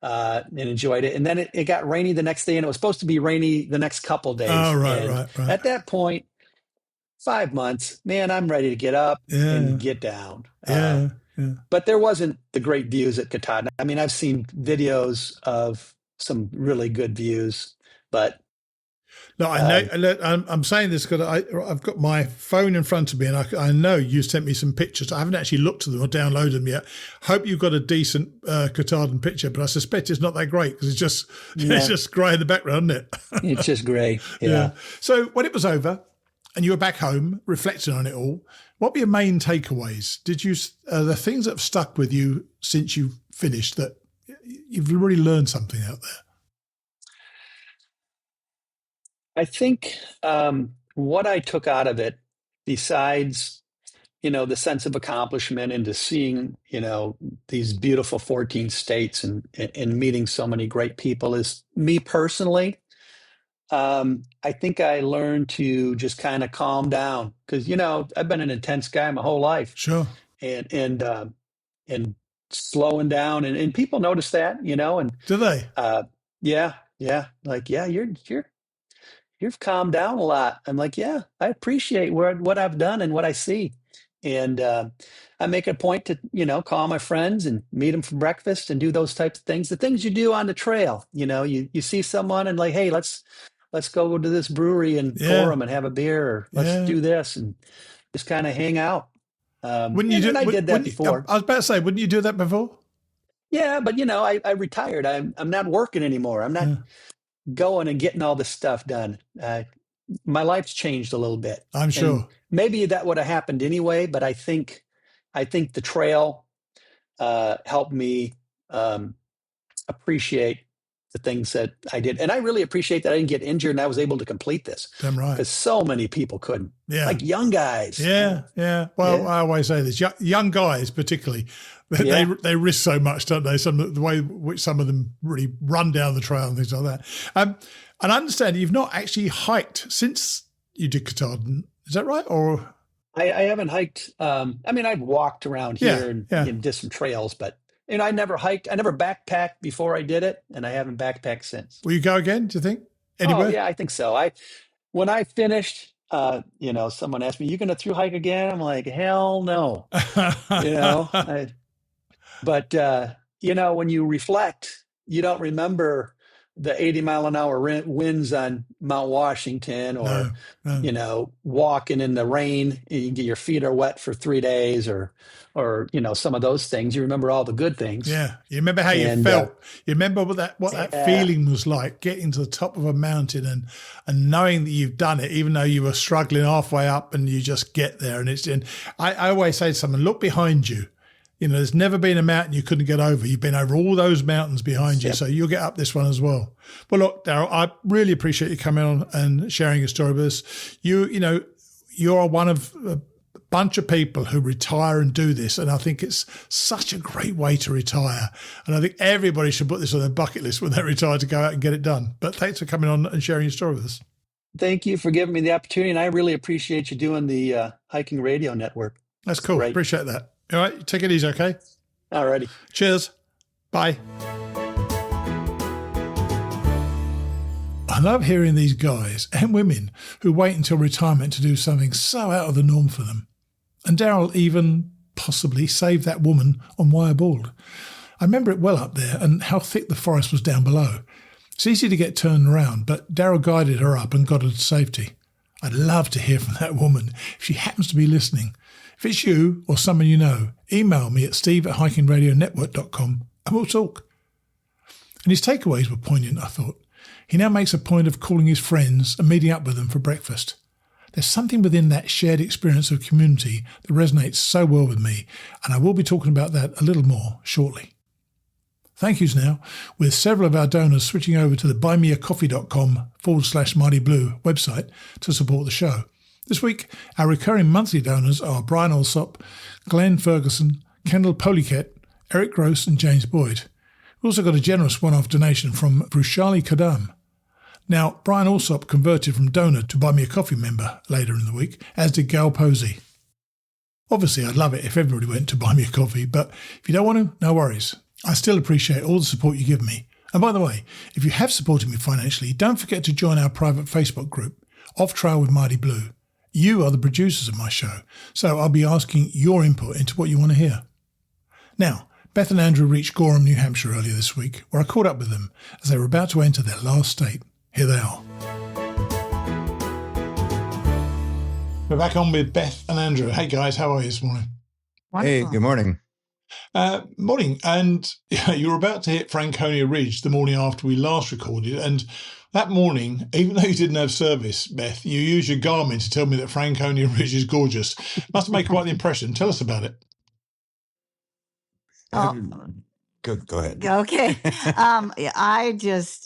And enjoyed it. And then it got rainy the next day, and it was supposed to be rainy the next couple days. Oh, right. At that point, 5 months, man, I'm ready to get up and get down. Yeah. But there wasn't the great views at Katahdin. I mean, I've seen videos of some really good views, but No, I know. Look, I'm saying this because I've got my phone in front of me, and I know you sent me some pictures. I haven't actually looked at them or downloaded them yet. Hope you've got a decent Katahdin picture, but I suspect it's not that great because it's just grey in the background, isn't it? It's just grey. Yeah. So when it was over, and you were back home reflecting on it all, what were your main takeaways? Did you the things that have stuck with you since you finished that you've really learned something out there? I think what I took out of it, besides, the sense of accomplishment and to seeing, these beautiful 14 states and meeting so many great people, is me personally. I think I learned to just kind of calm down because, I've been an intense guy my whole life. Sure. And slowing down and people notice that, and do they? Yeah. Like, yeah, you've calmed down a lot. I'm like, yeah, I appreciate what I've done and what I see. And I make a point to, call my friends and meet them for breakfast and do those types of things. The things you do on the trail, you see someone and like, hey, let's go to this brewery in Gorham and have a beer, or let's do this and just kind of hang out. Wouldn't you do? I did that before. I was about to say, wouldn't you do that before? Yeah, but I retired. I'm not working anymore. I'm not going and getting all this stuff done. My life's changed a little bit. I'm sure. And maybe that would have happened anyway, but I think the trail helped me appreciate the things that I did. And I really appreciate that I didn't get injured and I was able to complete this. Damn right. Because so many people couldn't. Yeah. Like young guys. Yeah. Well, I always say this, young guys particularly, they risk so much, don't they? The way which some of them really run down the trail and things like that. And I understand you've not actually hiked since you did Katahdin. Is that right? Or I haven't hiked. I've walked around here and did some trails, but I never hiked. I never backpacked before I did it, and I haven't backpacked since. Will you go again, do you think? Anywhere? Oh, yeah, I think so. When I finished, someone asked me, "You going to thru hike again?" I'm like, "Hell no." But when you reflect, you don't remember the 80-mile-an-hour winds on Mount Washington, or walking in the rain, your feet are wet for 3 days, or some of those things. You remember all the good things. Yeah, you remember how you felt. You remember what that feeling was like, getting to the top of a mountain and knowing that you've done it, even though you were struggling halfway up, and you just get there. And I always say to someone, look behind you. There's never been a mountain you couldn't get over. You've been over all those mountains behind you, so you'll get up this one as well. Well, look, Darrell, I really appreciate you coming on and sharing your story with us. You're one of a bunch of people who retire and do this, and I think it's such a great way to retire. And I think everybody should put this on their bucket list when they retire, to go out and get it done. But thanks for coming on and sharing your story with us. Thank you for giving me the opportunity, and I really appreciate you doing the Hiking Radio Network. That's cool. Great. Appreciate that. All right, take it easy, okay? All righty. Cheers. Bye. I love hearing these guys and women who wait until retirement to do something so out of the norm for them. And Darrell even possibly saved that woman on Wire Bald. I remember it well up there and how thick the forest was down below. It's easy to get turned around, but Darrell guided her up and got her to safety. I'd love to hear from that woman if she happens to be listening. If it's you or someone you know, email me at steve@hikingradionetwork.com and we'll talk. And his takeaways were poignant, I thought. He now makes a point of calling his friends and meeting up with them for breakfast. There's something within that shared experience of community that resonates so well with me, and I will be talking about that a little more shortly. Thank yous now, with several of our donors switching over to the buymeacoffee.com/Marty Blue website to support the show. This week, our recurring monthly donors are Brian Alsop, Glenn Ferguson, Kendall Poliquette, Eric Gross and James Boyd. We also got a generous one-off donation from Brushali Kadam. Now, Brian Alsop converted from donor to Buy Me a Coffee member later in the week, as did Gal Posey. Obviously, I'd love it if everybody went to Buy Me a Coffee, but if you don't want to, no worries. I still appreciate all the support you give me. And by the way, if you have supported me financially, don't forget to join our private Facebook group, Off Trail with Marty Blue. You are the producers of my show, so I'll be asking your input into what you want to hear. Now, Beth and Andrew reached Gorham, New Hampshire earlier this week, where I caught up with them as they were about to enter their last state. Here they are. We're back on with Beth and Andrew. Hey guys, how are you this morning? Wonderful. Hey, good morning. Morning. And you were about to hit Franconia Ridge the morning after we last recorded. And that morning, even though you didn't have service, Beth, you used your Garmin to tell me that Franconia Ridge is gorgeous. Must have made quite the impression. Tell us about it. Go ahead. Okay.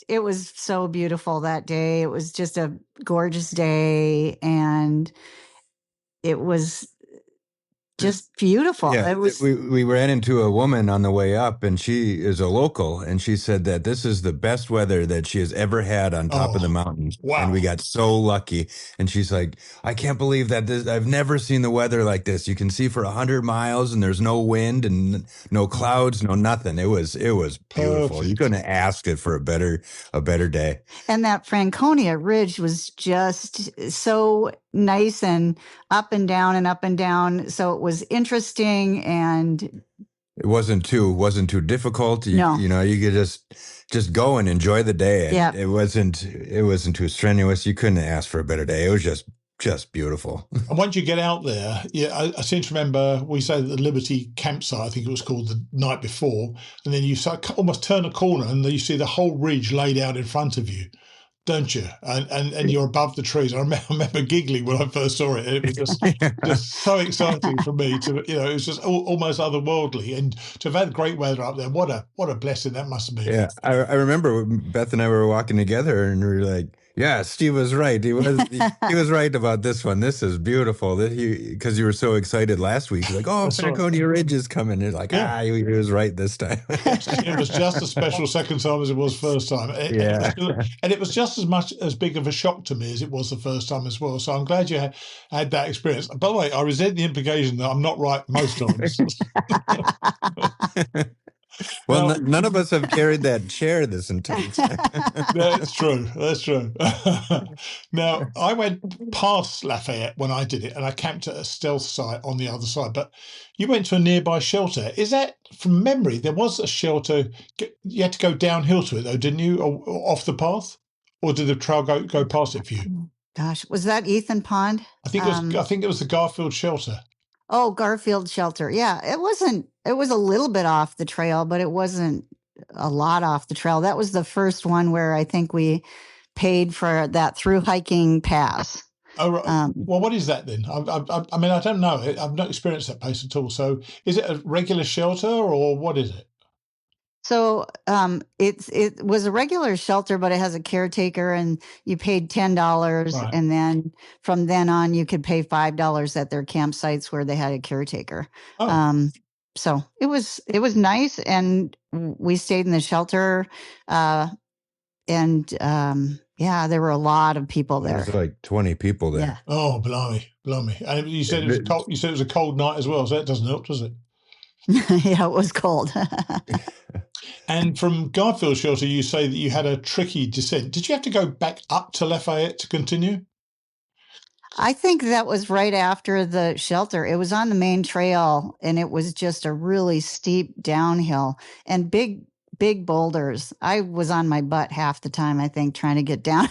It was so beautiful that day. It was just a gorgeous day, and it was just beautiful. Yeah, It was, we ran into a woman on the way up, and she is a local, and she said that this is the best weather that she has ever had on top of the mountain. Wow. And we got so lucky. And she's like, I can't believe that I've never seen the weather like this. You can see for 100 miles, and there's no wind and no clouds, no nothing. It was beautiful. Perfect. You couldn't have asked it for a better day. and that Franconia Ridge was just so nice and up and down and up and down. So it was interesting, and It wasn't too difficult. No. You know, you could just go and enjoy the day. Yep. It wasn't too strenuous. You couldn't ask for a better day. It was just beautiful. And once you get out there, I seem to remember we say the Liberty campsite, I think it was called, the night before, and then you almost turn a corner and then you see the whole ridge laid out in front of you, don't you? And you're above the trees. I remember giggling when I first saw it. It was just so exciting for me it was just almost otherworldly. And to have had great weather up there, what a blessing that must have been. Yeah, I remember Beth and I were walking together, and we were like, "Yeah, Steve was right. He was right about this one. This is beautiful." Because you were so excited last week, you're like, "Oh, Franconia Ridge is coming." You're like, he was right this time. It was just as special second time as it was first time. And it was just as big of a shock to me as it was the first time as well. So I'm glad you had that experience. By the way, I resent the implication that I'm not right most times. Well, none of us have carried that chair this entire time. That's true. Now, I went past Lafayette when I did it, and I camped at a stealth site on the other side. But you went to a nearby shelter. Is that, from memory, there was a shelter? You had to go downhill to it, though, didn't you, or off the path? Or did the trail go past it for you? gosh, was that Ethan Pond? I think it was the Garfield shelter. Oh, Garfield Shelter. Yeah, it was a little bit off the trail, but it wasn't a lot off the trail. That was the first one where I think we paid for that thru-hiking pass. Oh, right. Well, what is that then? I mean, I don't know. I've not experienced that place at all. So is it a regular shelter or what is it? So it was a regular shelter, but it has a caretaker, and you paid $10, Right. and then from then on you could pay $5 at their campsites where they had a caretaker. Oh. So it was nice, and we stayed in the shelter, and there were a lot of people there. There was like 20 people there. Yeah. Oh, blimey. And you said it was cold. You said it was a cold night as well, so that doesn't help, does it? Yeah, it was cold. And from Garfield Shelter, you say that you had a tricky descent. Did you have to go back up to Lafayette to continue? I think that was right after the shelter. It was on the main trail, and it was just a really steep downhill and big boulders. I was on my butt half the time, I think, trying to get down.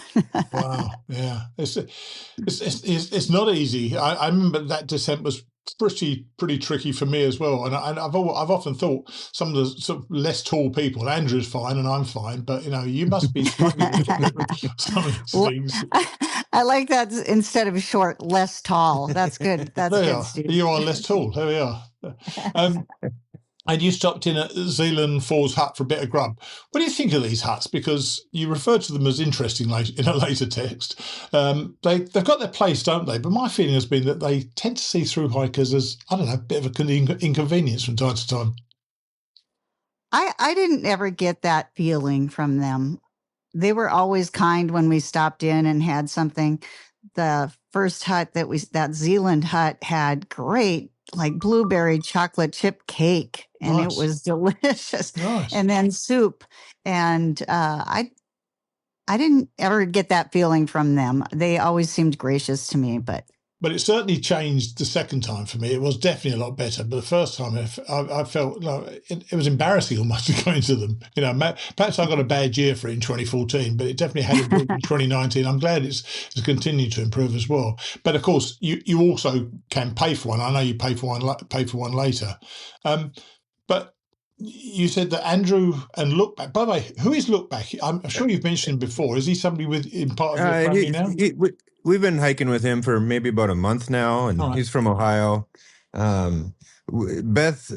Wow. Yeah. It's not easy. I remember that descent was pretty tricky for me as well. And I've often thought some of the sort of less tall people, Andrew's fine and I'm fine, but you must be struggling with some of these things. I like that instead of short, less tall. That's good. That's good, Steve. You are less tall. There we are. And you stopped in at Zealand Falls Hut for a bit of grub. What do you think of these huts? Because you referred to them as interesting in a later text. They've got their place, don't they? But my feeling has been that they tend to see through hikers as, I don't know, a bit of an inconvenience from time to time. I didn't ever get that feeling from them. They were always kind when we stopped in and had something. The first hut that Zealand hut had great, like blueberry chocolate chip cake, and Nice. It was delicious. Nice. And then soup. And I didn't ever get that feeling from them. They always seemed gracious to me, but But it certainly changed the second time for me. It was definitely a lot better. But the first time, I felt like it was embarrassing almost to go into them. You know, perhaps I got a bad year for it in 2014, but it definitely had improved in 2019. I'm glad it's continued to improve as well. But of course, you also can pay for one. I know you pay for one later. But you said that Andrew and Lookback. By the way, who is Lookback? I'm sure you've mentioned him before. Is he somebody in part of your family now? We've been hiking with him for maybe about a month now, and Right. he's from Ohio. Beth,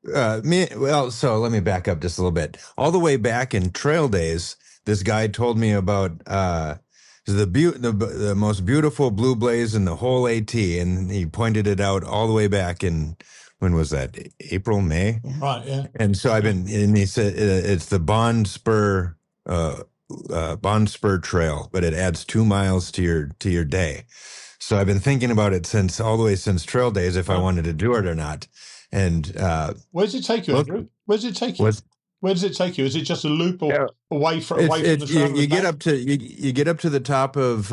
so let me back up just a little bit. All the way back in trail days, this guy told me about the most beautiful blue blaze in the whole AT, and he pointed it out all the way back in, when was that? April, May? Right, yeah. And so and he said it's the Bond Spur Trail, but it adds 2 miles to your day. So I've been thinking about it all the way since trail days, if I wanted to do it or not. And where does it take you, Andrew? Where does it take you? Where does it take you? Is it just a loop or away from the trail? You get up to the top of.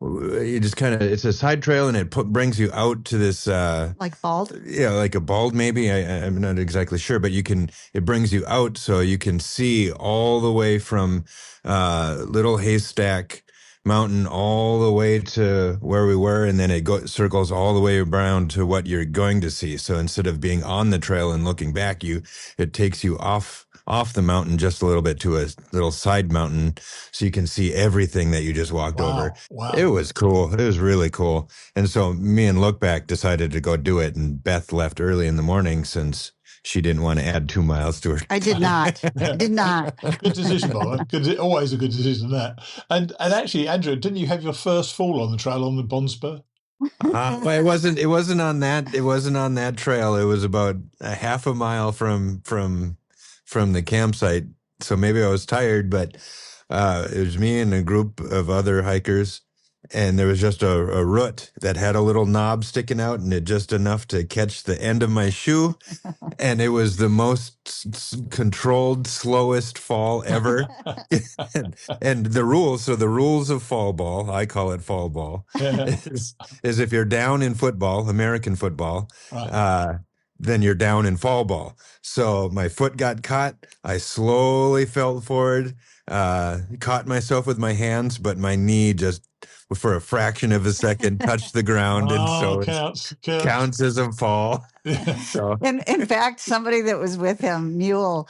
You just kind of, it's a side trail, and it brings you out to this like bald, like a bald maybe. I'm not exactly sure, but it brings you out so you can see all the way from Little Haystack Mountain all the way to where we were, and then it circles all the way around to what you're going to see. So instead of being on the trail and looking back, it takes you off the mountain just a little bit to a little side mountain, so you can see everything that you just walked over. Wow. It was cool. It was really cool. And so me and Lookback decided to go do it, and Beth left early in the morning since she didn't want to add 2 miles to her. I did not. I did not. Good decision, Bob. Always a good decision, that. And actually, Andrew, didn't you have your first fall on the trail on the Bond Spur? Well, it wasn't on that. It wasn't on that trail. It was about a half a mile from the campsite. So maybe I was tired, but it was me and a group of other hikers, and there was just a root that had a little knob sticking out, and it just enough to catch the end of my shoe. And it was the most controlled, slowest fall ever. and the rules of fall ball, I call it fall ball, is if you're down in football, American football, right, then you're down in fall ball. So my foot got caught. I slowly fell forward, caught myself with my hands, but my knee just, for a fraction of a second, touched the ground. And so it counts as a fall. So. In fact, somebody that was with him, Mule,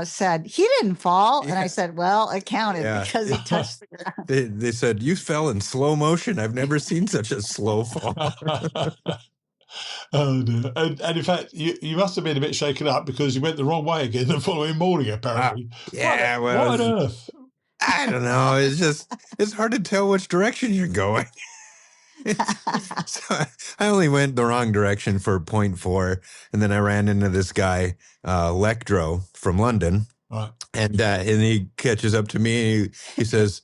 said, he didn't fall. And I said, well, it counted because he touched the ground. They said, you fell in slow motion. I've never seen such a slow fall. Oh, no. And in fact, you must have been a bit shaken up because you went the wrong way again the following morning, apparently. What on earth? I don't know. It's hard to tell which direction you're going. So I only went the wrong direction for 0.4, and then I ran into this guy, Lectro from London, right, and he catches up to me. And he says,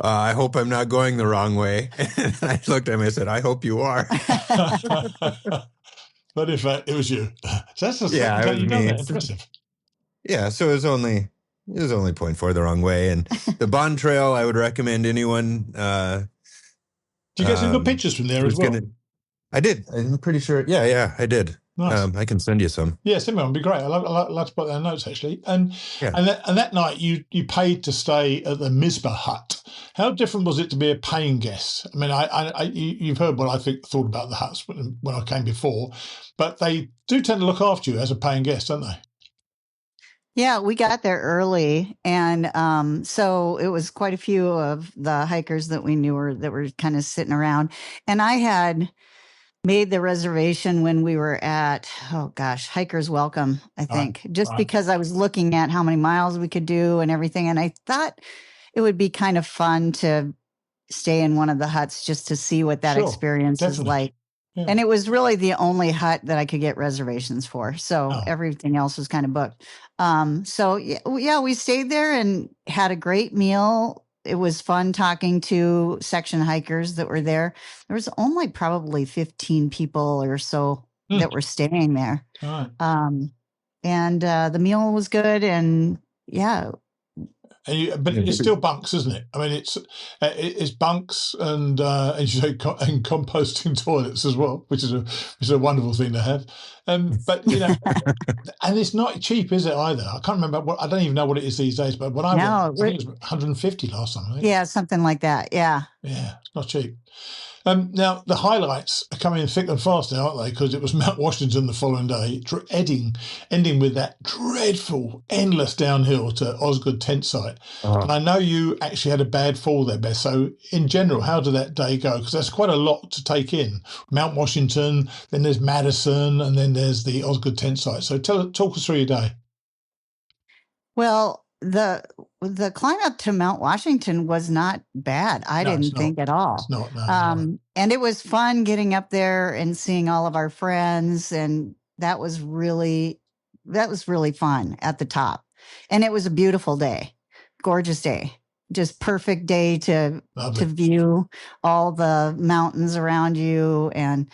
I hope I'm not going the wrong way. And I looked at him and I said, I hope you are. But in fact, it was you. So that's the second time you've done that. Impressive. Yeah, so it was only 0.4 the wrong way. And the Bond Trail, I would recommend anyone. Did you get some good pictures from there as well? I did. I'm pretty sure. Yeah, I did. Nice. I can send you some. Yeah, send me one. It'd be great. I'd like to put that in notes, actually. And that night, you paid to stay at the Mizpah hut. How different was it to be a paying guest? I mean, you've heard what I thought about the huts when I came before, but they do tend to look after you as a paying guest, don't they? Yeah, we got there early, and so it was quite a few of the hikers that we knew that were kind of sitting around. And I had made the reservation when we were at, Hikers Welcome, I think, because I was looking at how many miles we could do and everything. And I thought it would be kind of fun to stay in one of the huts just to see what that experience is like. Yeah. And it was really the only hut that I could get reservations for. So everything else was kind of booked. We stayed there and had a great meal. It was fun talking to section hikers that were there. There was only probably 15 people or so that were staying there. All right. And the meal was good. And But it's still bunks, isn't it? I mean, it's bunks and as you say, and composting toilets as well, which is a wonderful thing to have. But and it's not cheap, is it either? I can't remember I don't even know what it is these days. But when I went, I think it was 150 last time. I think. Yeah, something like that. Yeah. Yeah, it's not cheap. Now, the highlights are coming thick and fast now, aren't they? Because it was Mount Washington the following day, ending with that dreadful, endless downhill to Osgood tent site. And I know you actually had a bad fall there, Beth. So, in general, how did that day go? Because that's quite a lot to take in. Mount Washington, then there's Madison, and then there's the Osgood tent site. So, talk us through your day. Well, the climb up to Mount Washington was not bad. I didn't think at all. It's not, no. And it was fun getting up there and seeing all of our friends, and that was really fun at the top. And it was a beautiful day, gorgeous day, just perfect day to view all the mountains around you. And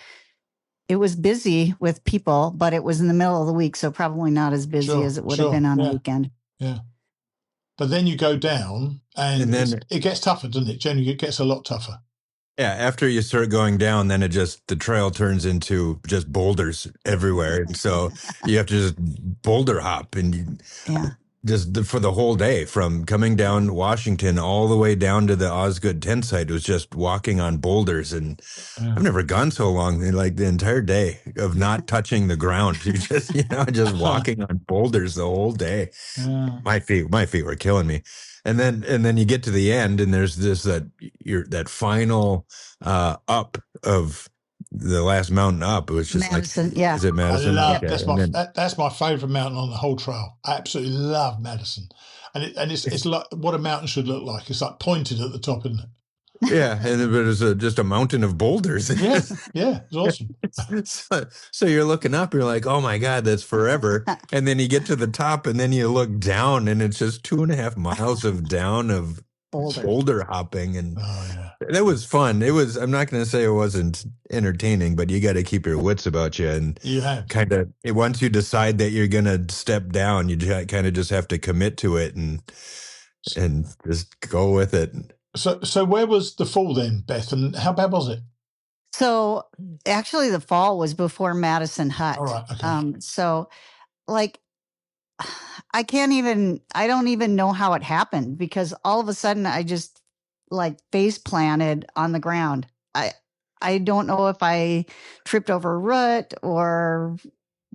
it was busy with people, but it was in the middle of the week, so probably not as busy as it would have been on a weekend. Yeah. But then you go down and then it gets tougher, doesn't it? Generally, it gets a lot tougher. Yeah, after you start going down, then the trail turns into just boulders everywhere. And so you have to just boulder hop and just for the whole day, from coming down Washington all the way down to the Osgood tent site, was just walking on boulders. And I've never gone so long, like the entire day of not touching the ground. You just, just walking on boulders the whole day. Yeah. My feet were killing me. And then you get to the end, and there's that final up of the last mountain up. It was just Madison, Is it Madison? I love that's my favorite mountain on the whole trail. I absolutely love Madison, and it's like what a mountain should look like. It's like pointed at the top, isn't it? Yeah, but it's just a mountain of boulders. Yeah, it's awesome. So you're looking up, you're like, oh my God, that's forever. And then you get to the top, and then you look down, and it's just 2.5 miles of down of boulder hopping. And that was fun. I'm not going to say it wasn't entertaining, but you got to keep your wits about you. And you have kind of, once you decide that you're going to step down, you kind of just have to commit to it and just go with it. So where was the fall then, Beth, and how bad was it? So actually the fall was before Madison Hut. All right. Okay. So like, I don't even know how it happened, because all of a sudden I just like face planted on the ground. I don't know if I tripped over a root or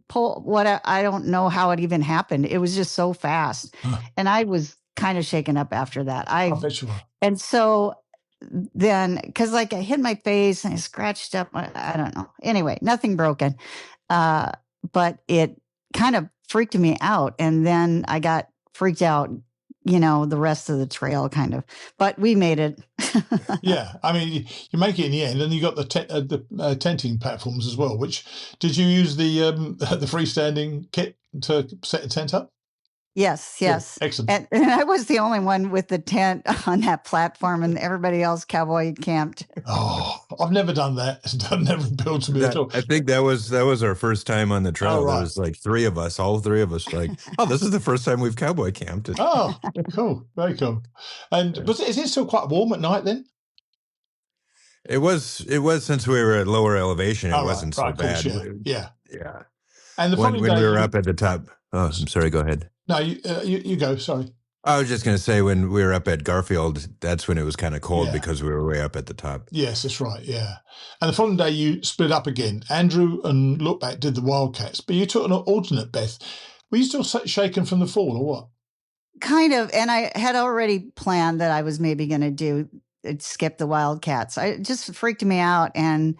I don't know how it even happened. It was just so fast. And I was kind of shaken up after that. I bet you were. And so then, because like I hit my face and I scratched up, I don't know. Anyway, nothing broken. But it kind of freaked me out. And then I got freaked out, the rest of the trail kind of. But we made it. Yeah. I mean, you make it in the end, and you got the tenting platforms as well, which, did you use the freestanding kit to set a tent up? Yes. Yeah, excellent. And I was the only one with the tent on that platform, and everybody else cowboy camped. Oh, I've never done that. It's never appealed to me at all. I think that was our first time on the trail. Oh, right. There was like all three of us, like, oh, this is the first time we've cowboy camped. Oh, cool. Very cool. And is it still quite warm at night then? It was since we were at lower elevation. It wasn't so right, bad. Cool, yeah. And when we were up at the top. Oh, I'm sorry. Go ahead. No, you go. Sorry. I was just going to say, when we were up at Garfield, that's when it was kind of cold because we were way up at the top. Yes, that's right. Yeah. And the following day you split up again. Andrew and Lookback did the Wildcats, but you took an alternate, Beth. Were you still shaken from the fall or what? Kind of. And I had already planned that I was maybe going to skip the Wildcats. It just freaked me out, and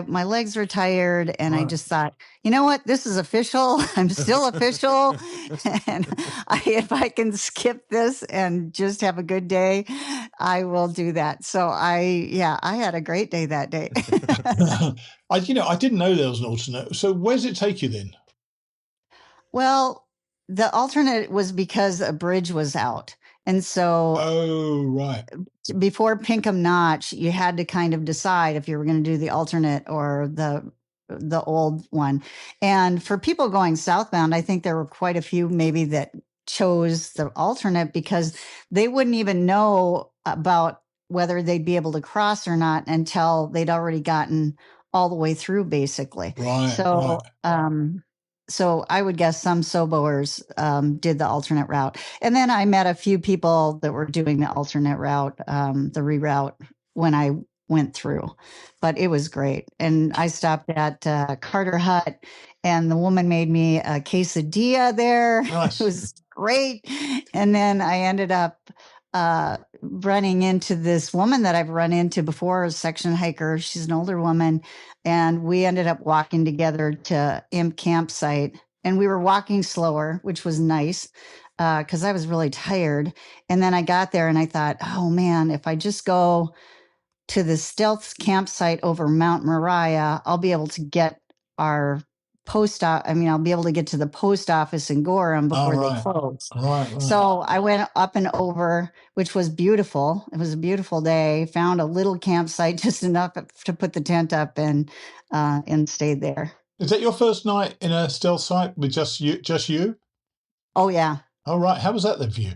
my legs were tired, and I just thought, you know what, this is official. I'm still official, and if I can skip this and just have a good day, I will do that. So I had a great day that day. I didn't know there was an alternate. So where does it take you then? Well, the alternate was because a bridge was out. And so before Pinkham Notch, you had to kind of decide if you were going to do the alternate or the old one. And for people going southbound, I think there were quite a few maybe that chose the alternate because they wouldn't even know about whether they'd be able to cross or not until they'd already gotten all the way through, basically. Right. So I would guess some Soboers did the alternate route. And then I met a few people that were doing the alternate route, the reroute, when I went through. But it was great. And I stopped at Carter Hut, and the woman made me a quesadilla there. Nice. It was great. And then I ended up running into this woman that I've run into before, a section hiker. She's an older woman. And we ended up walking together to Imp campsite. And we were walking slower, which was nice because I was really tired. And then I got there and I thought, oh man, if I just go to the stealth campsite over Mount Moriah, I'll be able to get our I'll be able to get to the post office in Gorham before they close. Right. So I went up and over, which was beautiful. It was a beautiful day. Found a little campsite, just enough to put the tent up and stayed there. Is that your first night in a stealth site with just you? Oh yeah. Oh right. How was that then for you?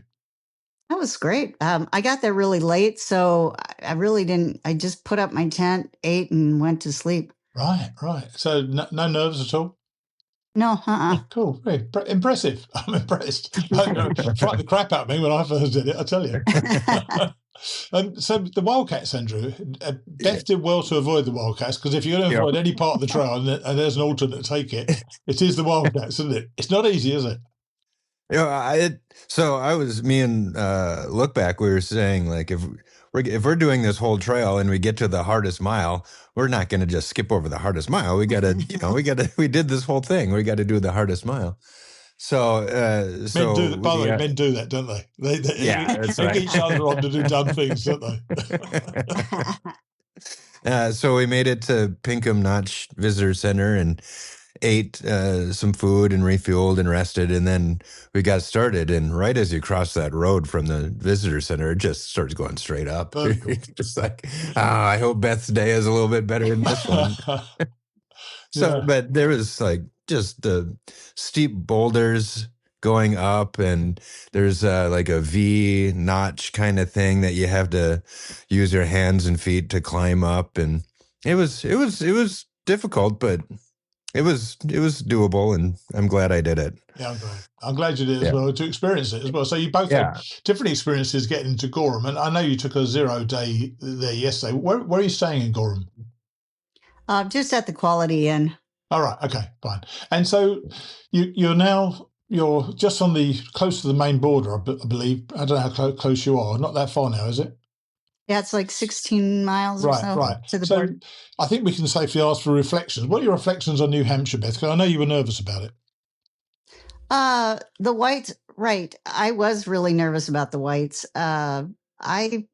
That was great. I got there really late, so I really didn't. I just put up my tent, ate, and went to sleep. Right. So no nerves at all? No, Cool, very impressive. I'm impressed. Frightened the crap out of me when I first did it, I tell you. And so the wildcats, Andrew, Beth did well to avoid the wildcats, because if you're going to avoid any part of the trail and there's an alternate to take it, it is the wildcats, isn't it? It's not easy, is it? Me and Look Back, we were saying, like, if we're doing this whole trail and we get to the hardest mile, we're not going to just skip over the hardest mile. We got to, we did this whole thing. We got to do the hardest mile. So, men do that, don't they? They that's they right. get each other on to do dumb things, don't they? So we made it to Pinkham Notch Visitor Center and ate some food and refueled and rested, and then we got started. And right as you cross that road from the visitor center, it just starts going straight up. Just like, I hope Beth's day is a little bit better than this one. But there was like just the steep boulders going up, and there's like a V notch kind of thing that you have to use your hands and feet to climb up, and it was difficult, but it was doable, and I'm glad I did it. Yeah, I'm glad you did as well, to experience it as well. So you both had different experiences getting into Gorham, and I know you took a 0 day there yesterday. Where are you staying in Gorham? Just at the Quality Inn. All right, okay, fine. And so you're just on close to the main border, I believe. I don't know how close you are. Not that far now, is it? Yeah, it's like 16 miles or so to the border. I think we can safely ask for reflections. What are your reflections on New Hampshire, Beth? Because I know you were nervous about it. The whites, right. I was really nervous about the whites. I'm glad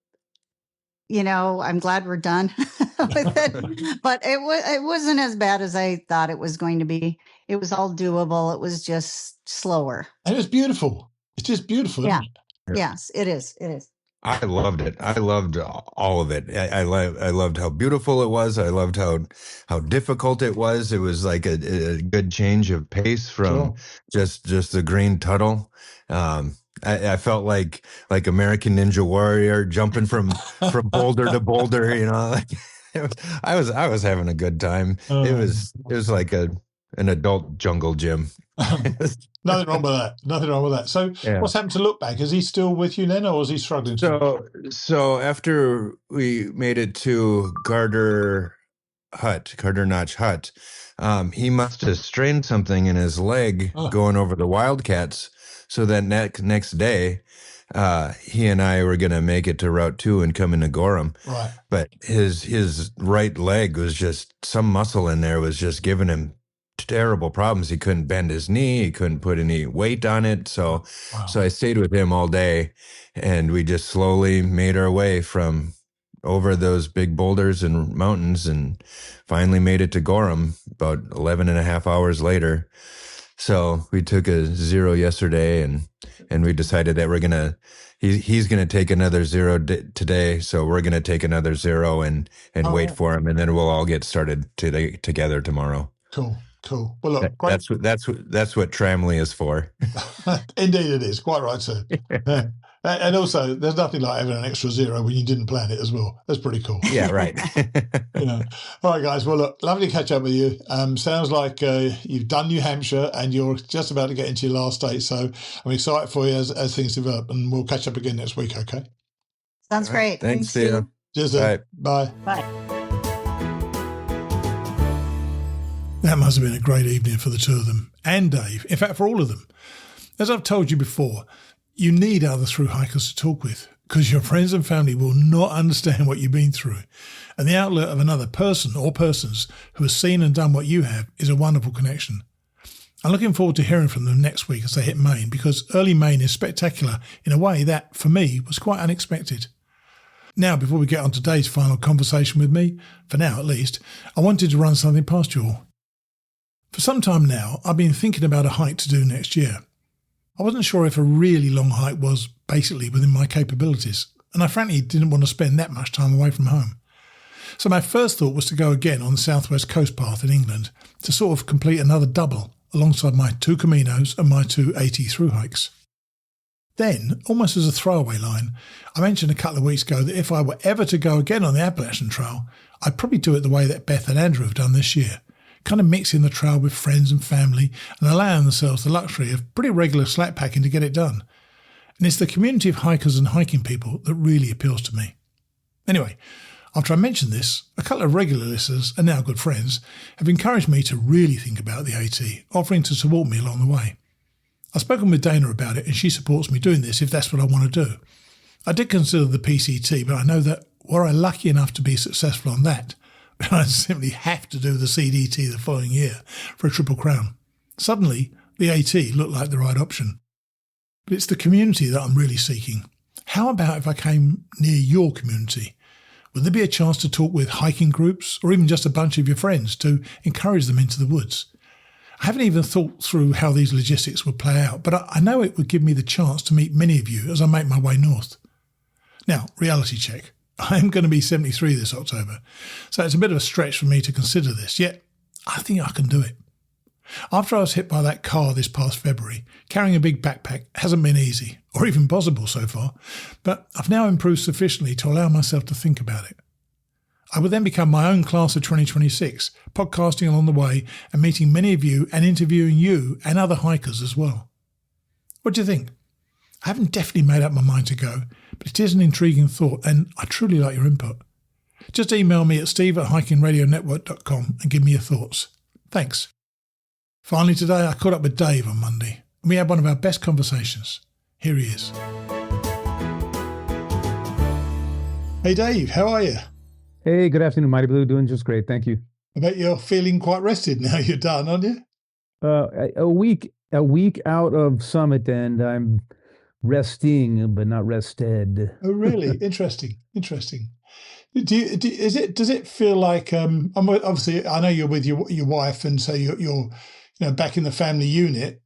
we're done with it. But it wasn't as bad as I thought it was going to be. It was all doable. It was just slower. And it was beautiful. It's just beautiful, isn't it? Yes, it is. It is. I loved it. I loved all of it. I loved how beautiful it was. I loved how difficult it was. It was like a good change of pace from just the green tunnel. I felt like American Ninja Warrior jumping from boulder to boulder. I was having a good time. It was like an adult jungle gym. Nothing wrong with that. So what's happened to Look Back? Is he still with you then, or is he struggling? So after we made it to Carter Notch Hut, he must have strained something in his leg going over the Wildcats. So that next day, he and I were going to make it to Route 2 and come into Gorham. Right. But his right leg was just, some muscle in there was just giving him terrible problems. He couldn't bend his knee. He couldn't put any weight on it. So I stayed with him all day, and we just slowly made our way from over those big boulders and mountains, and finally made it to Gorham about 11 and a half hours later. So we took a 0 yesterday, and we decided that he's gonna take another 0 today. So we're gonna take another 0 and wait for him, and then we'll all get started together tomorrow. Cool. Cool. Well, look, That- great. that's what Tramley is for. Indeed it is. Quite right, sir. And also, there's nothing like having an extra zero when you didn't plan it as well. That's pretty cool. Yeah, right. All right, guys. Well, look, lovely to catch up with you. Sounds like you've done New Hampshire and you're just about to get into your last state. So I'm excited for you as things develop, and we'll catch up again next week, okay? Sounds great. Thanks, Steve. Cheers. All right. Bye. Bye. That must have been a great evening for the two of them, and Dave. In fact, for all of them. As I've told you before, you need other thru-hikers to talk with, because your friends and family will not understand what you've been through. And the outlet of another person or persons who has seen and done what you have is a wonderful connection. I'm looking forward to hearing from them next week as they hit Maine, because early Maine is spectacular in a way that, for me, was quite unexpected. Now, before we get on to today's final conversation with me, for now at least, I wanted to run something past you all. For some time now, I've been thinking about a hike to do next year. I wasn't sure if a really long hike was basically within my capabilities, and I frankly didn't want to spend that much time away from home. So my first thought was to go again on the southwest coast path in England to sort of complete another double alongside my 2 Caminos and my 2 AT thru hikes. Then, almost as a throwaway line, I mentioned a couple of weeks ago that if I were ever to go again on the Appalachian Trail, I'd probably do it the way that Beth and Andrew have done this year, kind of mixing the trail with friends and family and allowing themselves the luxury of pretty regular slack packing to get it done. And it's the community of hikers and hiking people that really appeals to me. Anyway, after I mentioned this, a couple of regular listeners, and now good friends, have encouraged me to really think about the AT, offering to support me along the way. I've spoken with Dana about it, and she supports me doing this if that's what I want to do. I did consider the PCT, but I know that were I lucky enough to be successful on that, I simply have to do the CDT the following year for a Triple Crown. Suddenly, the AT looked like the right option. But it's the community that I'm really seeking. How about if I came near your community? Would there be a chance to talk with hiking groups or even just a bunch of your friends to encourage them into the woods? I haven't even thought through how these logistics would play out, but I know it would give me the chance to meet many of you as I make my way north. Now, reality check. I am going to be 73 this October, so it's a bit of a stretch for me to consider this, yet I think I can do it. After I was hit by that car this past February, carrying a big backpack hasn't been easy, or even possible so far, but I've now improved sufficiently to allow myself to think about it. I will then become my own class of 2026, podcasting along the way and meeting many of you and interviewing you and other hikers as well. What do you think? I haven't definitely made up my mind to go, but it is an intriguing thought and I truly like your input. Just email me at steve@hikingradionetwork.com and give me your thoughts. Thanks. Finally today, I caught up with Dave on Monday and we had one of our best conversations. Here he is. Hey Dave, how are you? Hey, good afternoon, Mighty Blue. Doing just great. Thank you. I bet you're feeling quite rested now you're done, aren't you? A week out of Summit, and I'm resting, but not rested. Oh, really? Interesting. Does it feel like? Obviously, I know you're with your wife, and so you're back in the family unit.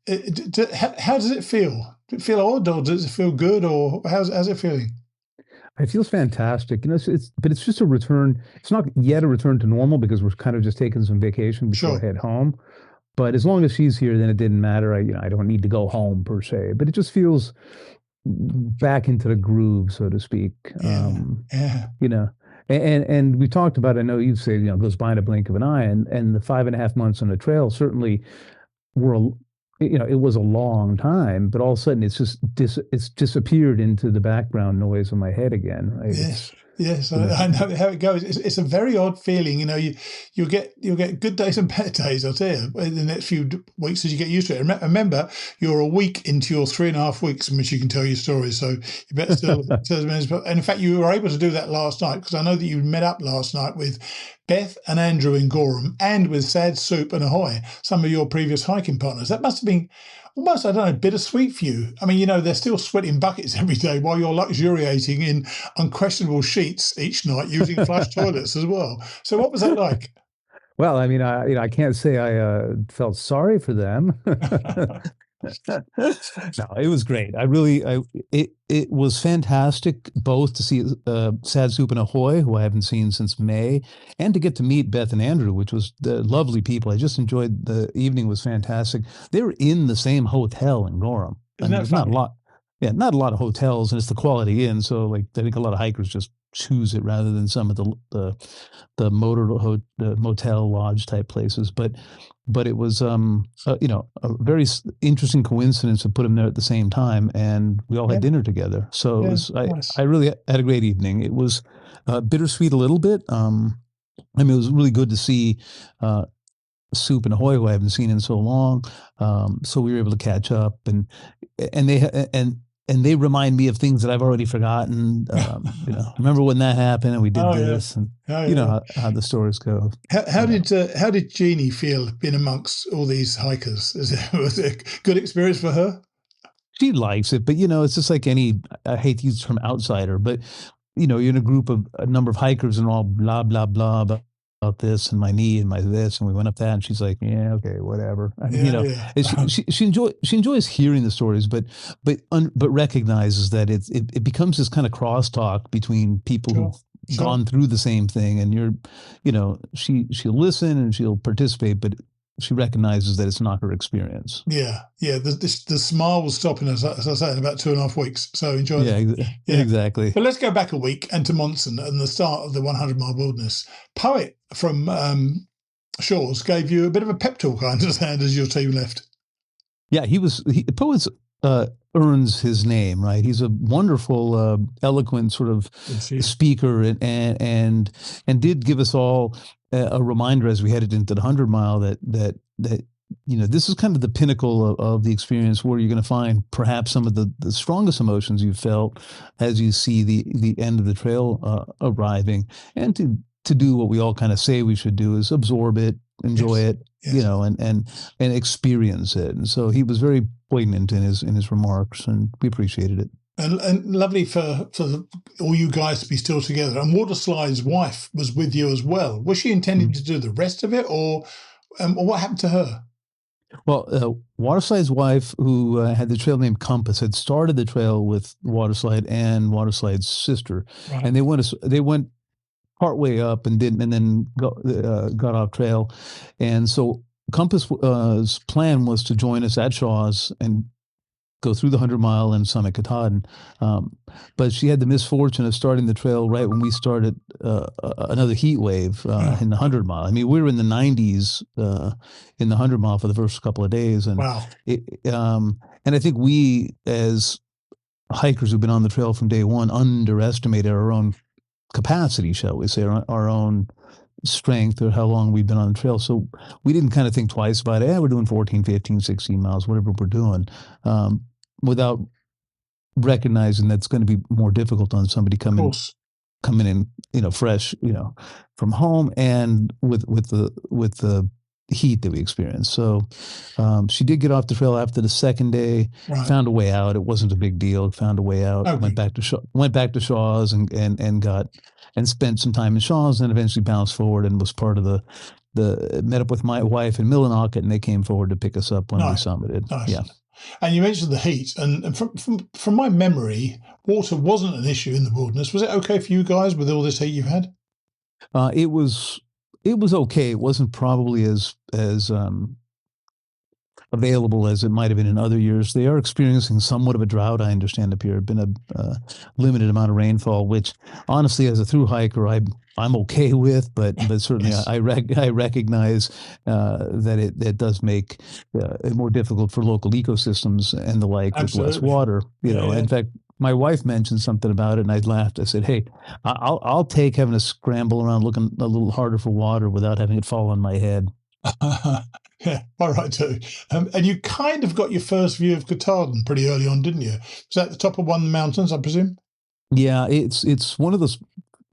How does it feel? Does it feel odd, or does it feel good, or how's it feeling? It feels fantastic. It's just a return. It's not yet a return to normal because we're kind of just taking some vacation before I head home. But as long as she's here, then it didn't matter. I don't need to go home per se. But it just feels back into the groove, so to speak. Yeah. And we talked about. I know you've said goes by in a blink of an eye, and the 5.5 months on the trail certainly were. It was a long time, but all of a sudden it's just it's disappeared into the background noise of my head again. Right? Yes, I know how it goes. It's a very odd feeling. You'll get good days and bad days. I'll tell you in the next few weeks as you get used to it. Remember, you're a week into your 3.5 weeks in which you can tell your stories. So you better still tell as many as. And in fact, you were able to do that last night because I know that you met up last night with Beth and Andrew in Gorham and with Soup and Ahoy, some of your previous hiking partners. That must have been almost, bittersweet for you. They're still sweating buckets every day while you're luxuriating in unquestionable sheets each night using flush toilets as well. So what was that like? Well, I can't say I felt sorry for them. No, it was great. It was fantastic both to see Soup and Ahoy, who I haven't seen since May, and to get to meet Beth and Andrew, which was lovely people. I just enjoyed the evening. Was fantastic. They were in the same hotel in Gorham. There's not a lot. Yeah, not a lot of hotels, and it's the Quality Inn. So, like, I think a lot of hikers just choose it rather than some of the motel lodge type places. But it was a very interesting coincidence to put them there at the same time, and we all had dinner together. So it was, nice. I really had a great evening. It was bittersweet a little bit. I mean, it was really good to see Soup and Ahoy, who I haven't seen in so long. So we were able to catch up, and they remind me of things that I've already forgotten. Remember when that happened and we did this, and you know how the stories go. How did Jeannie feel being amongst all these hikers? Was it a good experience for her? She likes it, but it's just like any. I hate to use the term outsider, but you're in a group of a number of hikers and all blah blah blah about this and my knee and my this, and we went up that, and she's like, yeah, okay, whatever. She enjoys hearing the stories, but recognizes that it becomes this kind of crosstalk between people who've gone through the same thing, and she'll listen and she'll participate, but she recognizes that it's not her experience. Yeah. The smile will stop in, as I say, in about 2.5 weeks. So enjoy it. Yeah, exactly. But let's go back a week and to Monson and the start of the 100-mile wilderness. Poet from Shores gave you a bit of a pep talk, I understand, as your team left. Yeah, Poet earns his name, right? He's a wonderful, eloquent sort of speaker, and did give us all a reminder as we headed into the 100-mile that this is kind of the pinnacle of the experience, where you're going to find perhaps some of the strongest emotions you've felt as you see the end of the trail arriving, and to do what we all kind of say we should do is absorb it, enjoy it, and experience it. And so he was very poignant in his remarks, and we appreciated it. And lovely for all you guys to be still together. And Waterslide's wife was with you as well. Was she intending to do the rest of it, or what happened to her? Well, Waterslide's wife, who had the trail named Compass, had started the trail with Waterslide and Waterslide's sister, right. And they went partway up and then got off trail, and so Compass's plan was to join us at Shaw's and go through the 100-mile and summit Katahdin. But she had the misfortune of starting the trail right when we started another heat wave in the 100-mile. I mean, we were in the 90s in the 100-mile for the first couple of days. And wow. And I think we, as hikers who've been on the trail from day one, underestimated our own capacity, shall we say, our own strength, or how long we've been on the trail. So we didn't kind of think twice about it. We're doing 14, 15, 16 miles, whatever we're doing, without recognizing that's going to be more difficult on somebody coming in, fresh, from home, and with the heat that we experienced. So she did get off the trail after the second day, right. Found a way out. It wasn't a big deal. Found a way out. Okay. Went back to Shaw's and spent some time in Shaw's, and eventually bounced forward and was part of the met up with my wife in Millinocket, and they came forward to pick us up when we summited. Nice. Yeah. And you mentioned the heat, and from my memory, water wasn't an issue in the wilderness. Was it okay for you guys with all this heat you've had? It was okay. It wasn't probably as available as it might have been in other years. They are experiencing somewhat of a drought, I understand, up here. Been a limited amount of rainfall, which honestly, as a thru hiker, I'm okay with, but certainly yes. I recognize that it does make it more difficult for local ecosystems and the like. Absolutely. With less water. Yeah. In fact, my wife mentioned something about it, and I laughed. I said, "Hey, I'll take having to scramble around looking a little harder for water without having it fall on my head." Yeah, all right too. And you kind of got your first view of Katahdin pretty early on, didn't you? Was that at the top of one of the mountains, I presume? Yeah, it's one of those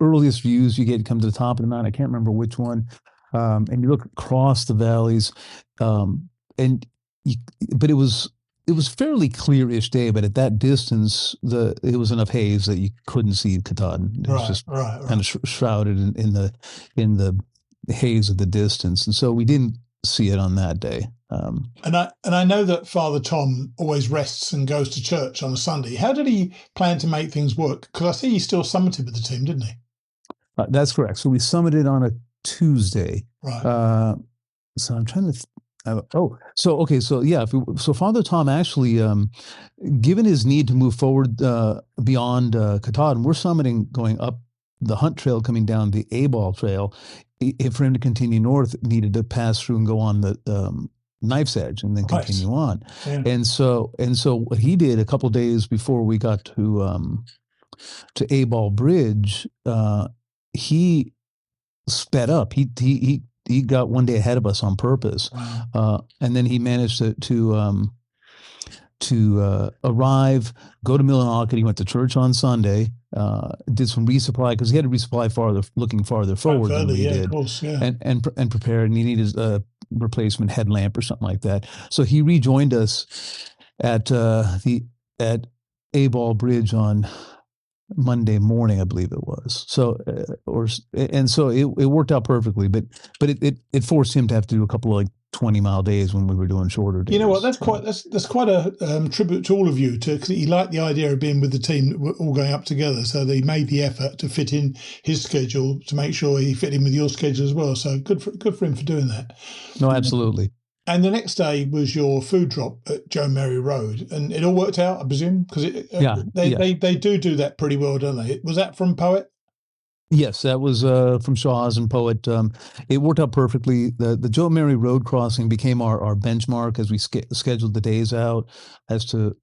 earliest views you get to come to the top of the mountain. I can't remember which one. And you look across the valleys, but it was fairly clear-ish day, but at that distance, it was enough haze that you couldn't see Katahdin. It was kind of shrouded in the haze of the distance, and so we didn't see it on that day. And I know that Father Tom always rests and goes to church on a Sunday. How did he plan to make things work? Because I see he still summited with the team, didn't he? That's correct. So we summited on a Tuesday. Right. So I'm trying to. So Father Tom actually, given his need to move forward beyond Katahdin, we're summiting going up the Hunt Trail, coming down the A-Ball Trail. If for him to continue north, needed to pass through and go on the Knife's Edge and then continue on. Yeah. And so what he did a couple of days before we got to A-Ball Bridge, he sped up. He got one day ahead of us on purpose. Wow. And then he managed to arrive, go to Millinocket. He went to church on Sunday, did some resupply because he had to resupply looking farther forward than we did. Of course, yeah. And prepared, and he needed a replacement headlamp or something like that. So he rejoined us at A-Ball Bridge on Monday morning, I believe it was. So, so it worked out perfectly, but it forced him to have to do a couple of 20-mile days when we were doing shorter days. You know what? That's quite a tribute to all of you, because he liked the idea of being with the team that we're all going up together. So they made the effort to fit in his schedule to make sure he fit in with your schedule as well. So good for him for doing that. No, absolutely. And the next day was your food drop at Joe Mary Road, and it all worked out, I presume, because they do that pretty well, don't they? Was that from Poet? Yes, that was from Shaw's and Poet. It worked out perfectly. The Joe Mary Road crossing became our benchmark as we scheduled the days out as to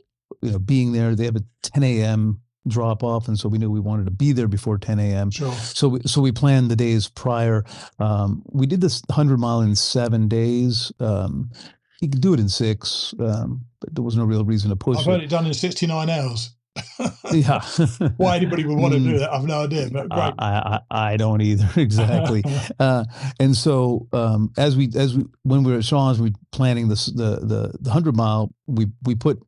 being there. They have a 10 a.m. drop off, and so we knew we wanted to be there before 10 a.m. Sure. So we planned the days prior. We did this 100-mile in 7 days. You could do it in 6, but there was no real reason to push it. I've heard it done in 69 hours. Yeah. Why anybody would want to do that, I've no idea. But great. I don't either, exactly. And so as we when we were at Shaw's, we were planning the 100-mile. We put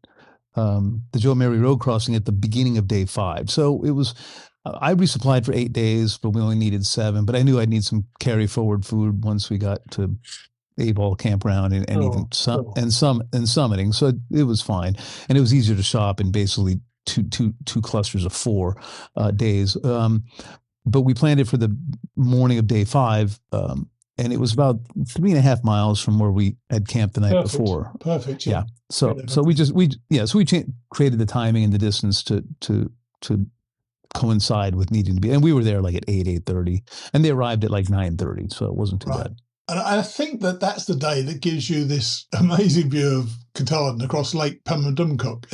the Joe Mary Road crossing at the beginning of day 5. So it was, I resupplied for 8 days, but we only needed 7. But I knew I'd need some carry forward food once we got to A-Ball campground and summiting. So it was fine, and it was easier to shop in basically two clusters of 4 days. But we planned it for the morning of day 5. And it was about 3.5 miles from where we had camped the night before. Perfect. Yeah. So we created the timing and the distance to coincide with needing to be, and we were there like at 8:30, and they arrived at like 9:30, so it wasn't too bad. And I think that's the day that gives you this amazing view of Katahdin across Lake Pemmendumcook.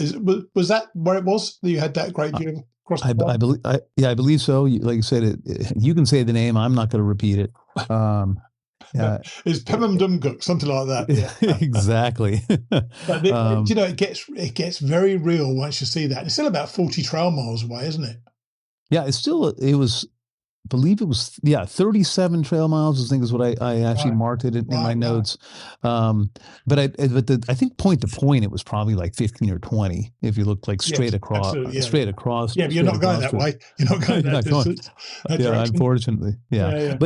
Was that where it was that you had that great view across the I believe so. Like you said, you can say the name. I'm not going to repeat it. It's Pemmendumcook, something like that. Yeah. Exactly. But it gets very real once you see that. It's still about 40 trail miles away, isn't it? Yeah, I believe it was 37 trail miles, I think is what I actually marked it in my notes. But I think point to point it was probably like 15 or 20 if you look like straight across. Yeah, but you're not going that way. You're not going that distance. Unfortunately. Yeah.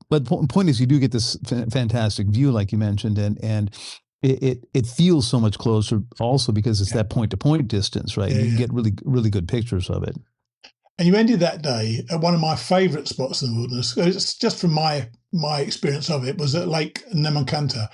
But the point is, you do get this fantastic view, like you mentioned, and it feels so much closer also because it's that point to point distance, right? You can get really, really good pictures of it. And you ended that day at one of my favourite spots in the wilderness. It's just from my experience of it, was at Lake Nemonkanta.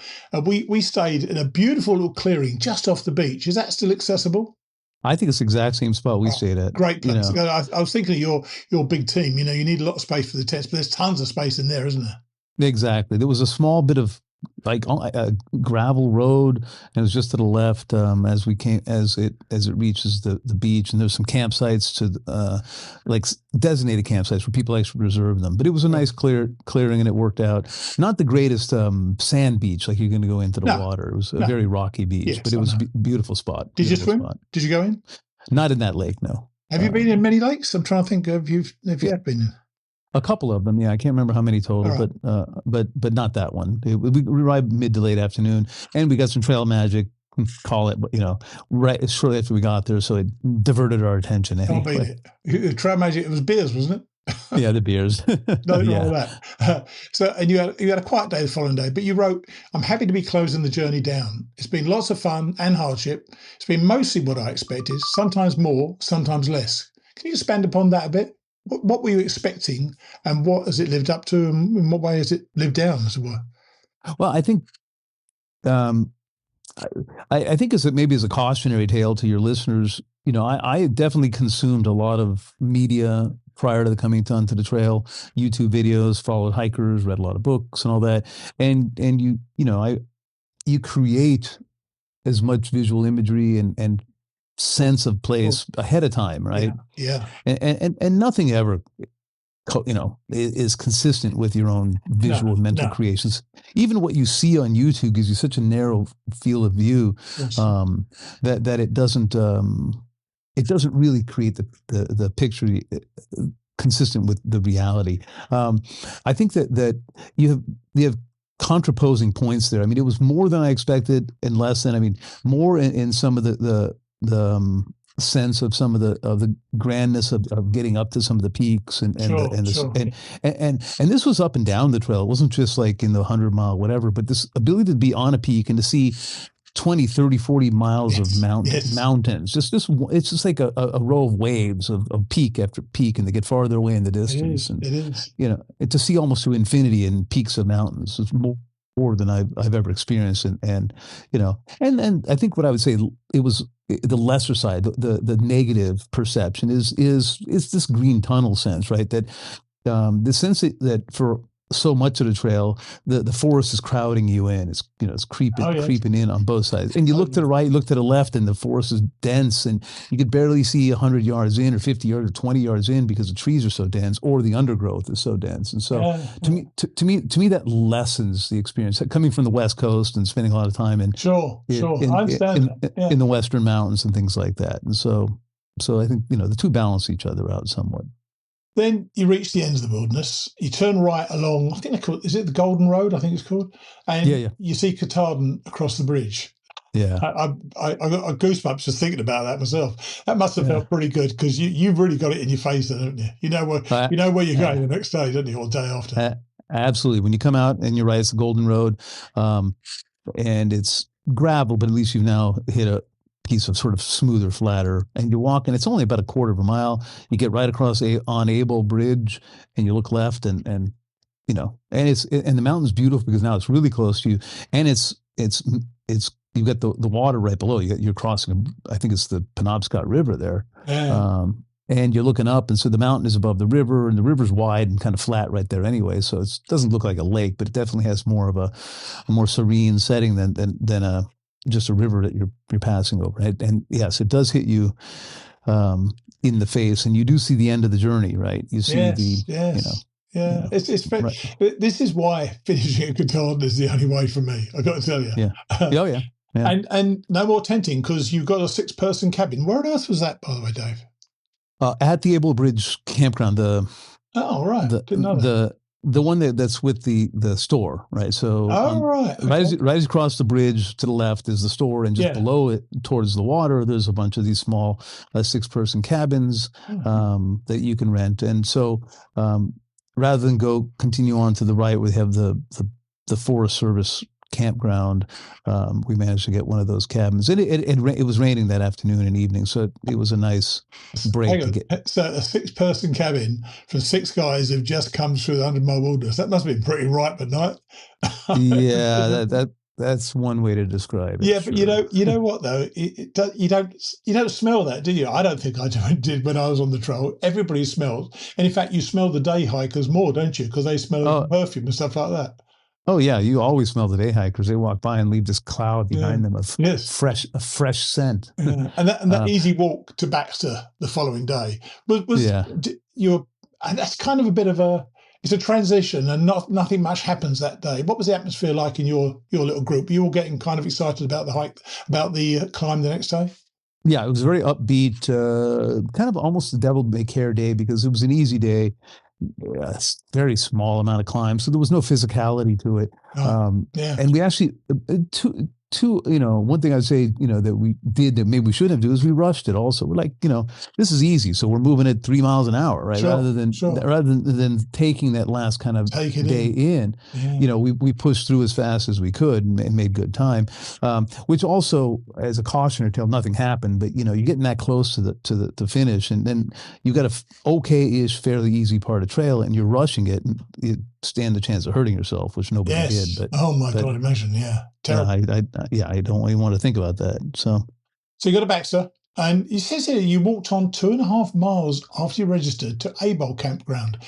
We stayed in a beautiful little clearing just off the beach. Is that still accessible? I think it's the exact same spot we stayed at. Great place. I was thinking of your big team. You need a lot of space for the tents, but there's tons of space in there, isn't there? Exactly. There was a small bit of like a gravel road, and it was just to the left as it reaches the beach, and there's some campsites like designated campsites where people actually reserve them. But it was a nice clearing, and it worked out. Not the greatest sand beach, like you're going to go into the water. It was a very rocky beach, but it was a beautiful spot. Did you swim? Did you go in? Not in that lake, no. Have you been in many lakes? I'm trying to think if you have been in. A couple of them, yeah. I can't remember how many total, right. but not that one. We arrived mid to late afternoon, and we got some trail magic, call it, right shortly after we got there, so it diverted our attention anyway. Trail magic, it was beers, wasn't it? Yeah, the beers. Nothing Yeah. wrong with that. And you had a quiet day the following day, but you wrote, "I'm happy to be closing the journey down. It's been lots of fun and hardship. It's been mostly what I expected, sometimes more, sometimes less." Can you expand upon that a bit? What were you expecting, and what has it lived up to, and in what way has it lived down, as it were? Well, I think I think as a cautionary tale to your listeners, I definitely consumed a lot of media prior to the coming onto the trail, YouTube videos, followed hikers, read a lot of books and all that. And you create as much visual imagery and sense of place ahead of time, right? Yeah. And nothing ever is consistent with your own visual and mental creations. Even what you see on YouTube gives you such a narrow field of view that it doesn't really create the picture consistent with the reality. I think that you have contraposing points there. I mean, it was more than I expected and less than, more in some of the sense of some of the grandness of getting up to some of the peaks and this was up and down the trail. It wasn't just like in the 100-mile whatever, but this ability to be on a peak and to see 20, 30, 40 miles of mountains. It's just like a row of waves of peak after peak, and they get farther away in the distance. It is. And to see almost to infinity in peaks of mountains is more than I've ever experienced. And I think what I would say, it was the lesser side, the negative perception is this green tunnel sense, right? That the sense that for so much of the trail, the forest is crowding you in. It's creeping in on both sides. And you look to the right, you look to the left, and the forest is dense, and you could barely see 100 yards in, or 50 yards, or 20 yards in, because the trees are so dense, or the undergrowth is so dense. And so, to me, that lessens the experience. Coming from the West Coast and spending a lot of time I understand in the Western mountains and things like that. And so I think the two balance each other out somewhat. Then you reach the end of the wilderness. You turn right along, I think they call it, is it the Golden Road, I think it's called? And you see Katahdin across the bridge. Yeah. I got goosebumps just thinking about that myself. That must have felt pretty good, because you've really got it in your face, haven't you? You know where you're going the next day, don't you, or day after? Absolutely. When you come out, and you're right, it's the Golden Road, and it's gravel, but at least you've now hit a piece of sort of smoother, flatter, and you walk, and it's only about a quarter of a mile. You get right across on Able Bridge, and you look left, and the mountain's beautiful because now it's really close to you, and it's you've got the water right below. You're crossing, I think it's the Penobscot River there, and you're looking up, and so the mountain is above the river, and the river's wide and kind of flat right there anyway, so it doesn't look like a lake, but it definitely has more of a more serene setting than just a river that you're passing over. And yes, it does hit you in the face, and you do see the end of the journey, right? You see it's right. This is why finishing at Katahdin is the only way for me, I got to tell you. Yeah. And no more tenting, because you've got a 6-person cabin. Where on earth was that, by the way, Dave? At the Able Bridge campground. Didn't know that. The one that's with the store, right? So right across the bridge to the left is the store, and just below it, towards the water, there's a bunch of these small 6-person cabins that you can rent. And so rather than continue on to the right, we have the Forest Service campground. We managed to get one of those cabins. It was raining that afternoon and evening, so it was a nice break to get. So a 6-person cabin for 6 guys who've just come through the 100-mile wilderness. That must have been pretty ripe at night. Yeah, that's one way to describe it. Yeah, but sure. you know what though? You don't smell that, do you? I don't think I did when I was on the trail. Everybody smells, and in fact, you smell the day hikers more, don't you? Because they smell perfume and stuff like that. Oh yeah, you always smell the day hikers. They walk by and leave this cloud behind them of fresh scent. Yeah. And that easy walk to Baxter the following day was and that's kind of a bit of it's a transition, and nothing much happens that day. What was the atmosphere like in your little group? Were you all getting kind of excited about the hike, about the climb the next day? Yeah, it was a very upbeat, kind of almost a devil may care day, because it was an easy day. A very small amount of climb, so there was no physicality to it. And we actually one thing I'd say, that we did that maybe we shouldn't have done is we rushed it also. We're like, this is easy. So we're moving at 3 miles an hour, right? Sure, Rather than taking that last kind of day in, we pushed through as fast as we could and made good time. Which also, as a cautionary tale, nothing happened, but you're getting that close to the finish, and then you got a okay-ish, fairly easy part of trail, and you're rushing it, and you stand the chance of hurting yourself, which nobody did. But oh my God, imagine, terrible. I don't even want to think about that. So you got a Baxter, and it says here you walked on 2.5 miles after you registered to Abel campground.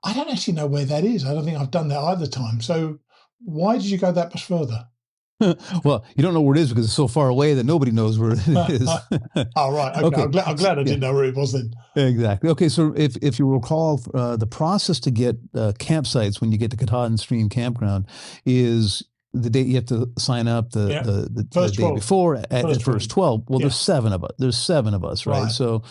I don't actually know where that is. I don't think I've done that either time. So why did you go that much further? Well, you don't know where it is because it's so far away that nobody knows where it is. Oh, right. Okay. I'm glad I didn't know where it was then. Exactly. Okay, so if you recall, the process to get campsites when you get to Katahdin Stream Campground is the date you have to sign up the day before at first 12. Well, there's 7 of us. There's 7 of us, right? So,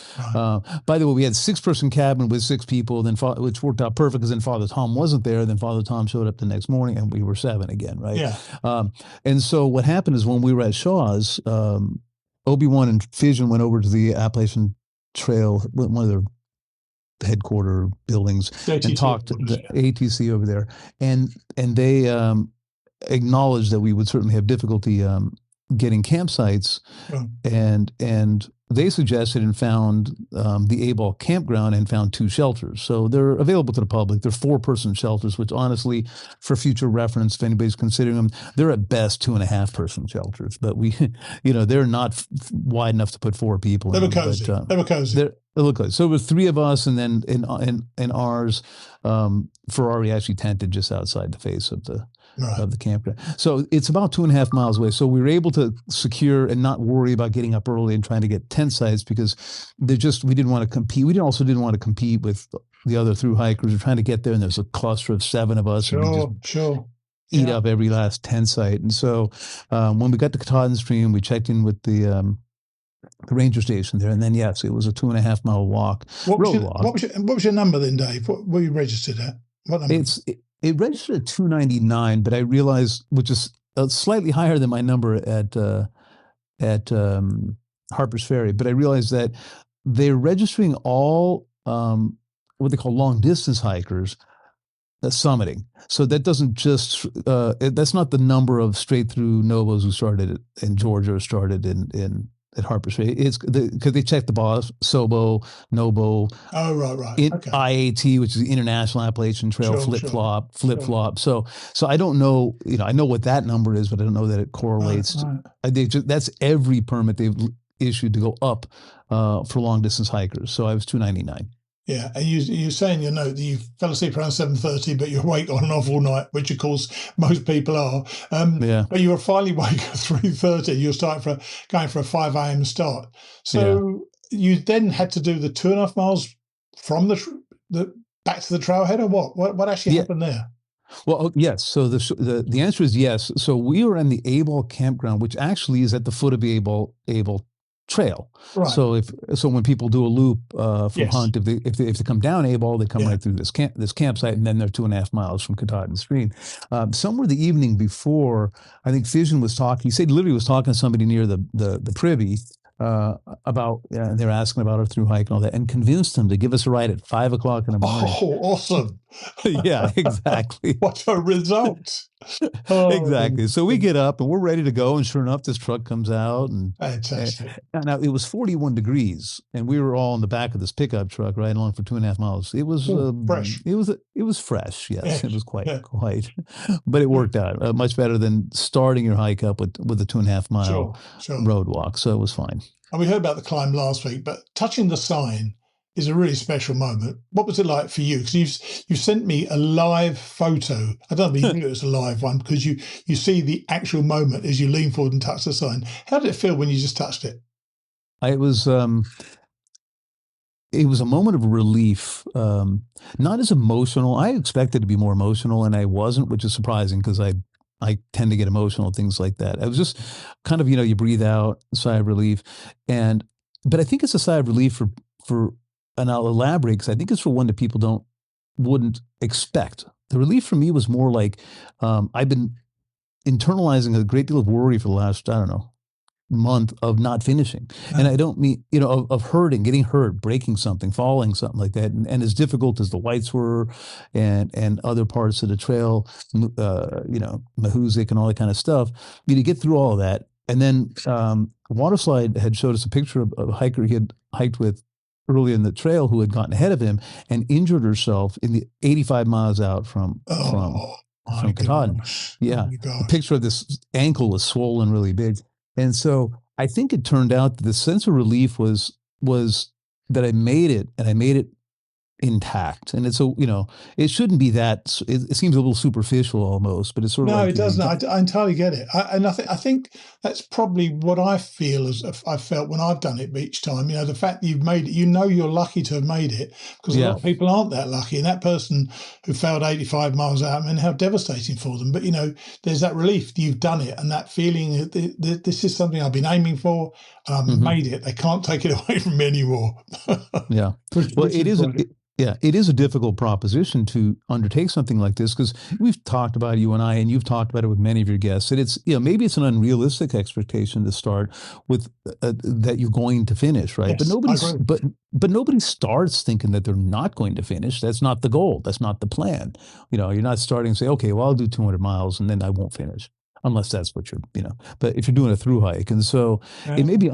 by the way, we had 6-person cabin with 6 people, then which worked out perfect because then Father Tom wasn't there. Then Father Tom showed up the next morning, and we were 7 again, right? Yeah. And so what happened is when we were at Shaw's, Obi-Wan and Fission went over to the Appalachian Trail, one of their headquarter buildings, and talked to the ATC over there, and they acknowledged that we would certainly have difficulty getting campsites, and they suggested and found the Abel campground and found 2 shelters. So they're available to the public. They're 4-person shelters, which honestly, for future reference, if anybody's considering them, they're at best 2.5-person shelters. But they're not wide enough to put 4 people in. They were cozy. They look cozy. So it was 3 of us, and then in ours, Ferrari actually tented just outside the face of the campground. So it's about 2.5 miles away. So we were able to secure and not worry about getting up early and trying to get tent sites because we didn't want to compete. We also didn't want to compete with the other thru-hikers. We're trying to get there, and there's a cluster of 7 of us. Sure. Eat up every last tent site. And so when we got to Katahdin Stream, we checked in with the ranger station there, and then yes, it was a 2.5 mile walk. What was your number then, Dave? What were you registered at? What number? It registered at 299, but I realized, which is slightly higher than my number at Harper's Ferry, but I realized that they're registering all what they call long distance hikers summiting. So that doesn't just that's not the number of straight through Novos who started in Georgia or started at Harper's Ferry. It's because they check the box, SOBO, NOBO. Oh, right. Okay. IAT, which is the International Appalachian Trail, flip-flop. So I don't know, I know what that number is, but I don't know that it correlates. That's every permit they've issued to go up for long distance hikers. So I was 299. Yeah, and you're saying your note that you fell asleep around 7:30, but you're awake on and off all night, which of course most people are. But you were finally awake at 3:30. You're going for a 5 a.m. start. So you then had to do the 2.5 miles from the back to the trailhead, or what? What actually happened there? Well, yes. So the answer is yes. So we were in the Abel campground, which actually is at the foot of the Abel Trail. Right. So when people do a loop from Hunt, if they come down Abel, they come right through this campsite, and then they're 2.5 miles from Katahdin Stream. Somewhere the evening before, I think Fission was talking. He said literally was talking to somebody near the privy about, and they were asking about our through hike and all that, and convinced them to give us a ride at 5 o'clock in the morning. Oh, awesome! Yeah, exactly. What a result! Exactly. So we get up and we're ready to go, and sure enough, this truck comes out, and fantastic. Now it was 41 degrees, and we were all in the back of this pickup truck riding along for 2.5 miles. It was fresh. It was fresh. Yes, it was quite, but it worked out much better than starting your hike up with a 2.5 mile road walk. So it was fine. And we heard about the climb last week, but touching the sign is a really special moment. What was it like for you? Because you sent me a live photo. I don't know if you knew it was a live one, because you see the actual moment as you lean forward and touch the sign. How did it feel when you just touched it? It was a moment of relief, not as emotional. I expected to be more emotional, and I wasn't, which is surprising because I tend to get emotional, things like that. I was just kind of, you breathe out, sigh of relief, but I think it's a sigh of relief for. And I'll elaborate because I think it's for one that people wouldn't expect. The relief for me was more like I've been internalizing a great deal of worry for the last, I don't know, month of not finishing. And I don't mean, of hurting, getting hurt, breaking something, falling, something like that. And as difficult as the whites were and other parts of the trail, Mahuzik and all that kind of stuff, to get through all of that. And then Waterslide had showed us a picture of a hiker he had hiked with early in the trail who had gotten ahead of him and injured herself in the 85 miles out from Katahdin. Yeah. A picture of this ankle is swollen really big. And so I think it turned out that the sense of relief was that I made it, and I made it intact. And it's it shouldn't be that. It seems a little superficial almost, but it's sort of no, like, it doesn't. I entirely get it. I think that's probably what I feel as I felt when I've done it each time. The fact that you've made it, you're lucky to have made it, because a lot of people aren't that lucky. And that person who failed 85 miles out, how devastating for them. But there's that relief you've done it, and that feeling that this is something I've been aiming for. Made it. They can't take it away from me anymore. Yeah. Well, it is. It is a difficult proposition to undertake something like this, because we've talked about it, you and I, and you've talked about it with many of your guests. And it's, maybe it's an unrealistic expectation to start with that you're going to finish, right? Yes, but nobody starts thinking that they're not going to finish. That's not the goal. That's not the plan. You're not starting to say, okay, well, I'll do 200 miles and then I won't finish. Unless that's what you're, but if you're doing a through hike. And so it may be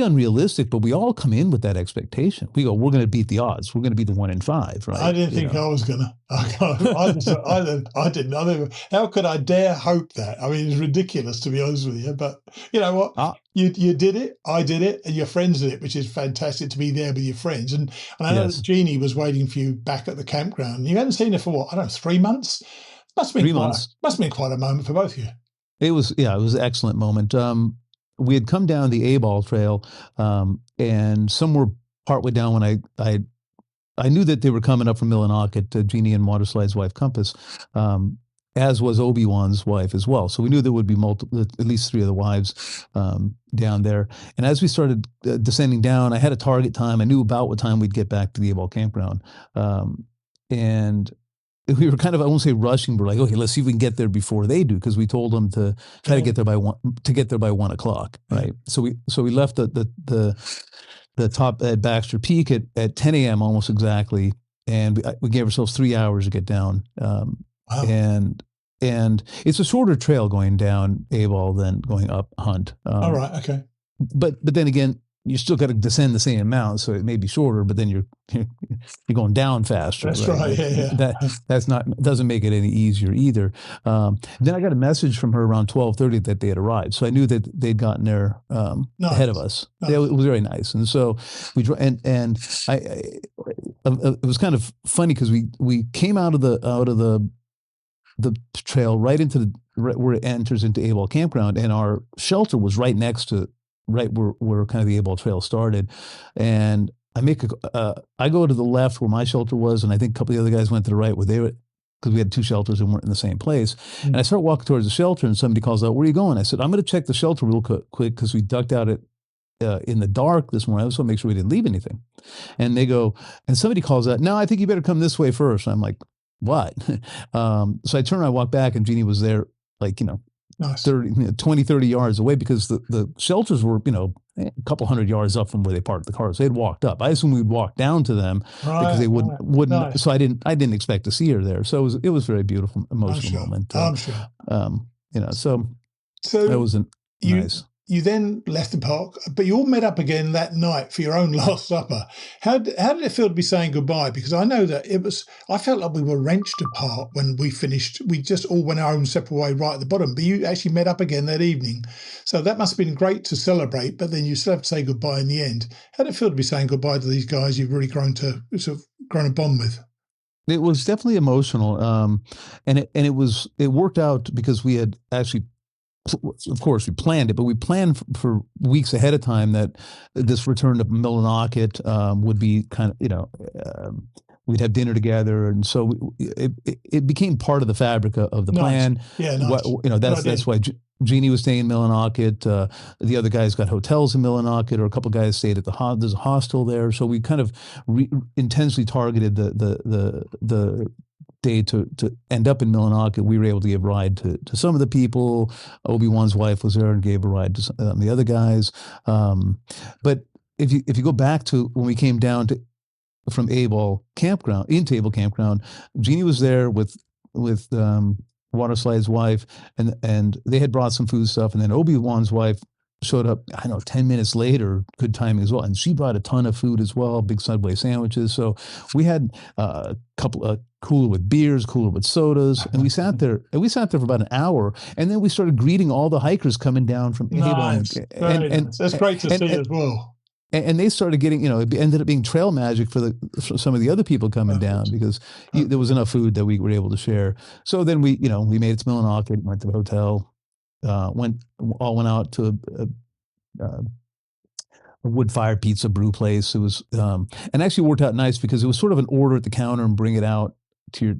unrealistic, but we all come in with that expectation. We go, we're going to beat the odds. We're going to be the 1 in 5, right? I didn't think I was going to. I didn't. How could I dare hope that? It's ridiculous, to be honest with you. But you know what? You did it. I did it. And your friends did it, which is fantastic to be there with your friends. And I know that Jeannie was waiting for you back at the campground. You hadn't seen her for what? I don't know, 3 months? Must have been quite a moment for both of you. It was an excellent moment. We had come down the A-Ball Trail, and somewhere partway down when I knew that they were coming up from Millinocket, Jeannie and Waterslide's wife Compass, as was Obi-Wan's wife as well. So we knew there would be at least 3 of the wives down there. And as we started descending down, I had a target time. I knew about what time we'd get back to the A-Ball campground, and we were kind of, I won't say rushing, but like, okay, let's see if we can get there before they do, because we told them to try to get there by 1 o'clock, right? So we left the top at Baxter Peak at 10 a.m. almost exactly, and we gave ourselves 3 hours to get down. Wow. And it's a shorter trail going down A-Ball than going up Hunt. All right, okay. But then again, you still got to descend the same amount, so it may be shorter, but then you're going down faster. That's right. Yeah. That's not, doesn't make it any easier either. Then I got a message from her around 12:30 that they had arrived, so I knew that they'd gotten there ahead of us. Nice. It was very nice, and so we it was kind of funny because we came out of the trail right into where it enters into A-Ball campground, and our shelter was right next to. Right where kind of the A-Ball Trail started, and I go to the left where my shelter was, and I think a couple of the other guys went to the right where they were, because we had 2 shelters and weren't in the same place. And I start walking towards the shelter, and somebody calls out, "Where are you going?" I said, "I'm going to check the shelter real quick because we ducked out in the dark this morning. I just want to make sure we didn't leave anything." And they go, and somebody calls out, "No, I think you better come this way first." And I'm like, "What?" So I turn and I walk back, and Jeannie was there, like, nice. 20, 30 yards away, because the shelters were, a couple hundred yards up from where they parked the cars. They had walked up. I assumed we'd walk down to them because they wouldn't. Nice. So I didn't expect to see her there. So it was a very beautiful, emotional moment. I'm sure. So that was nice. You then left the park, but you all met up again that night for your own last supper. How did it feel to be saying goodbye? Because I know that I felt like we were wrenched apart when we finished. We just all went our own separate way right at the bottom, but you actually met up again that evening. So that must have been great to celebrate, but then you still have to say goodbye in the end. How did it feel to be saying goodbye to these guys you've really grown a bond with? It was definitely emotional. And it worked out because we had actually, of course, we planned it, but we planned for weeks ahead of time that this return to Millinocket would be kind of, we'd have dinner together, and so it became part of the fabric of the plan. Yeah, nice. That's why Jeannie was staying in Millinocket. The other guys got hotels in Millinocket, or a couple of guys stayed at there's a hostel there. So we kind of intensely targeted the day to end up in Millinocket, we were able to give a ride to some of the people. Obi-Wan's wife was there and gave a ride to some, the other guys. But if you go back to when we came down from Able Campground, in Table Campground, Jeannie was there with Waterslide's wife, and they had brought some food stuff, and then Obi-Wan's wife showed up, 10 minutes later, good timing as well. And she brought a ton of food as well, big Subway sandwiches. So we had a cooler with beers, cooler with sodas, and we sat there for about an hour. And then we started greeting all the hikers coming down from nice. Able. And that's great to see as well. And they started getting, it ended up being trail magic for some of the other people coming down because there was enough food that we were able to share. So then we made it to Millinocket, went to the hotel, went out to a wood-fired pizza brew place. It was, and actually worked out nice because it was sort of an order at the counter and bring it out to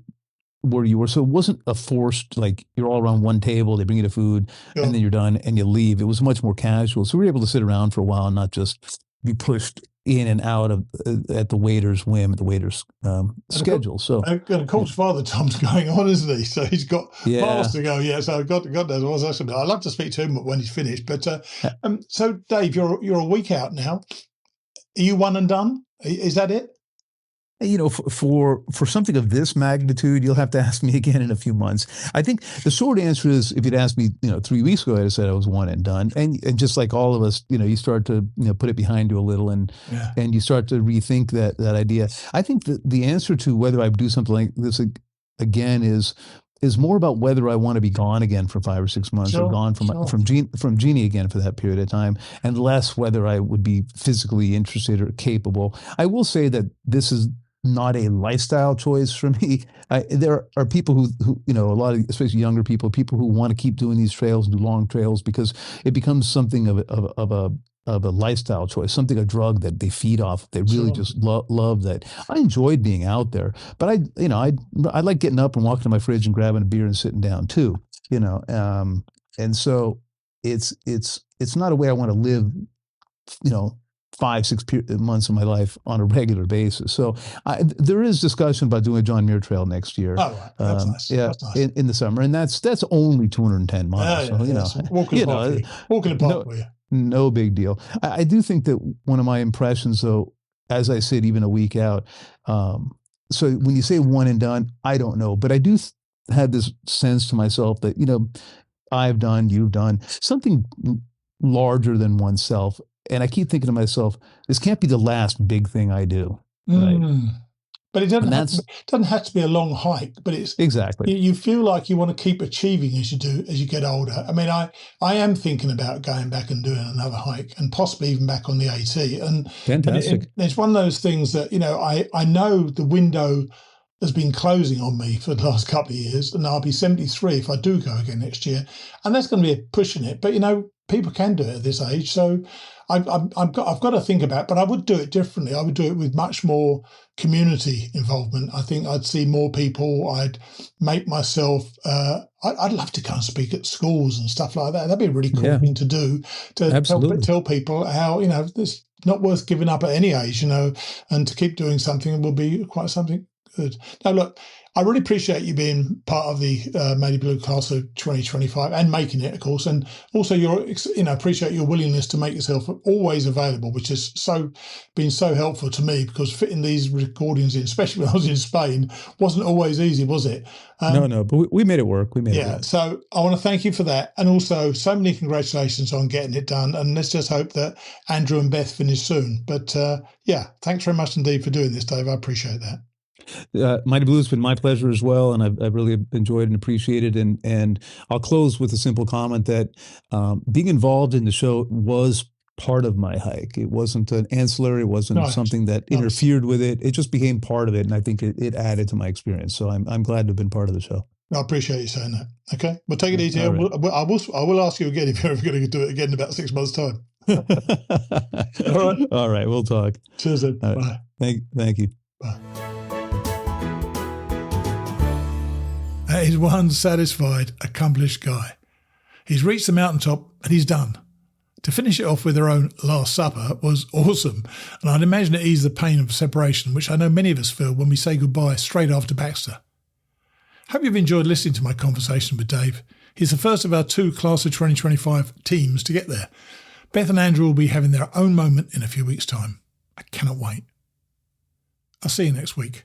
where you were. So it wasn't a forced, like you're all around one table, they bring you the food and then you're done and you leave. It was much more casual. So we were able to sit around for a while and not just be pushed in and out of at the waiter's whim, at the waiter's schedule. So, and of course, Father Tom's going on, isn't he? So he's got miles to go. Yeah, so God knows what's actually. I'd love to speak to him when he's finished. But so, Dave, you're a week out now. Are you one and done? Is that it? For something of this magnitude, you'll have to ask me again in a few months. I think the short answer is, if you'd asked me, 3 weeks ago, I'd have said I was one and done. And just like all of us, you start to, put it behind you a little and you start to rethink that idea. I think that the answer to whether I do something like this again is more about whether I want to be gone again for 5 or 6 months or gone from Jeannie again for that period of time, and less whether I would be physically interested or capable. I will say that this is not a lifestyle choice for me. There are people who a lot of, especially younger people who want to keep doing these trails and do long trails because it becomes something of a lifestyle choice, a drug that they feed off. They really just love that. I enjoyed being out there, but I like getting up and walking to my fridge and grabbing a beer and sitting down too, and so it's not a way I want to live, 5-6 months of my life on a regular basis. So there is discussion about doing a John Muir Trail next year. Oh, right. That's nice. Yeah, that's nice. In the summer, and that's only 210 miles. Walking the park for you. No big deal. I do think that one of my impressions, though, as I said, even a week out. So when you say one and done, I don't know, but I do have this sense to myself that I've done, you've done something larger than oneself. And I keep thinking to myself, this can't be the last big thing I do. Right? But it doesn't have to be a long hike, but it's exactly. You feel like you want to keep achieving as you get older. I mean, I am thinking about going back and doing another hike and possibly even back on the AT. And fantastic. It's one of those things that, I know the window has been closing on me for the last couple of years, and I'll be 73 if I do go again next year. And that's going to be pushing it. But, people can do it at this age. So I've got to think about it, but I would do it differently. I would do it with much more community involvement. I think I'd see more people. I'd make myself, I'd love to go and speak at schools and stuff like that. That'd be a really cool thing to do, to tell people how, it's not worth giving up at any age, and to keep doing something will be quite something good. Now, look, I really appreciate you being part of the Mighty Blue Class of 2025 and making it, of course, and also appreciate your willingness to make yourself always available, which has been so helpful to me, because fitting these recordings in, especially when I was in Spain, wasn't always easy, was it? No, but we made it work. We made it work. So I want to thank you for that, and also so many congratulations on getting it done. And let's just hope that Andrew and Beth finish soon. But thanks very much indeed for doing this, Dave. I appreciate that. Mighty Blue has been my pleasure as well, and I've really enjoyed and appreciated. And I'll close with a simple comment that being involved in the show was part of my hike. It wasn't an ancillary. It wasn't something that interfered with it. It just became part of it, and I think it added to my experience. So I'm glad to have been part of the show. I appreciate you saying that. Okay, well, take it easy. Right. I will ask you again if you're ever going to do it again in about 6 months' time. All right, we'll talk. Cheers then. Bye. Thank you. Bye. That is one satisfied, accomplished guy. He's reached the mountaintop and he's done. To finish it off with their own Last Supper was awesome, and I'd imagine it eased the pain of separation, which I know many of us feel when we say goodbye straight after Baxter. Hope you've enjoyed listening to my conversation with Dave. He's the first of our 2 Class of 2025 teams to get there. Beth and Andrew will be having their own moment in a few weeks' time. I cannot wait. I'll see you next week.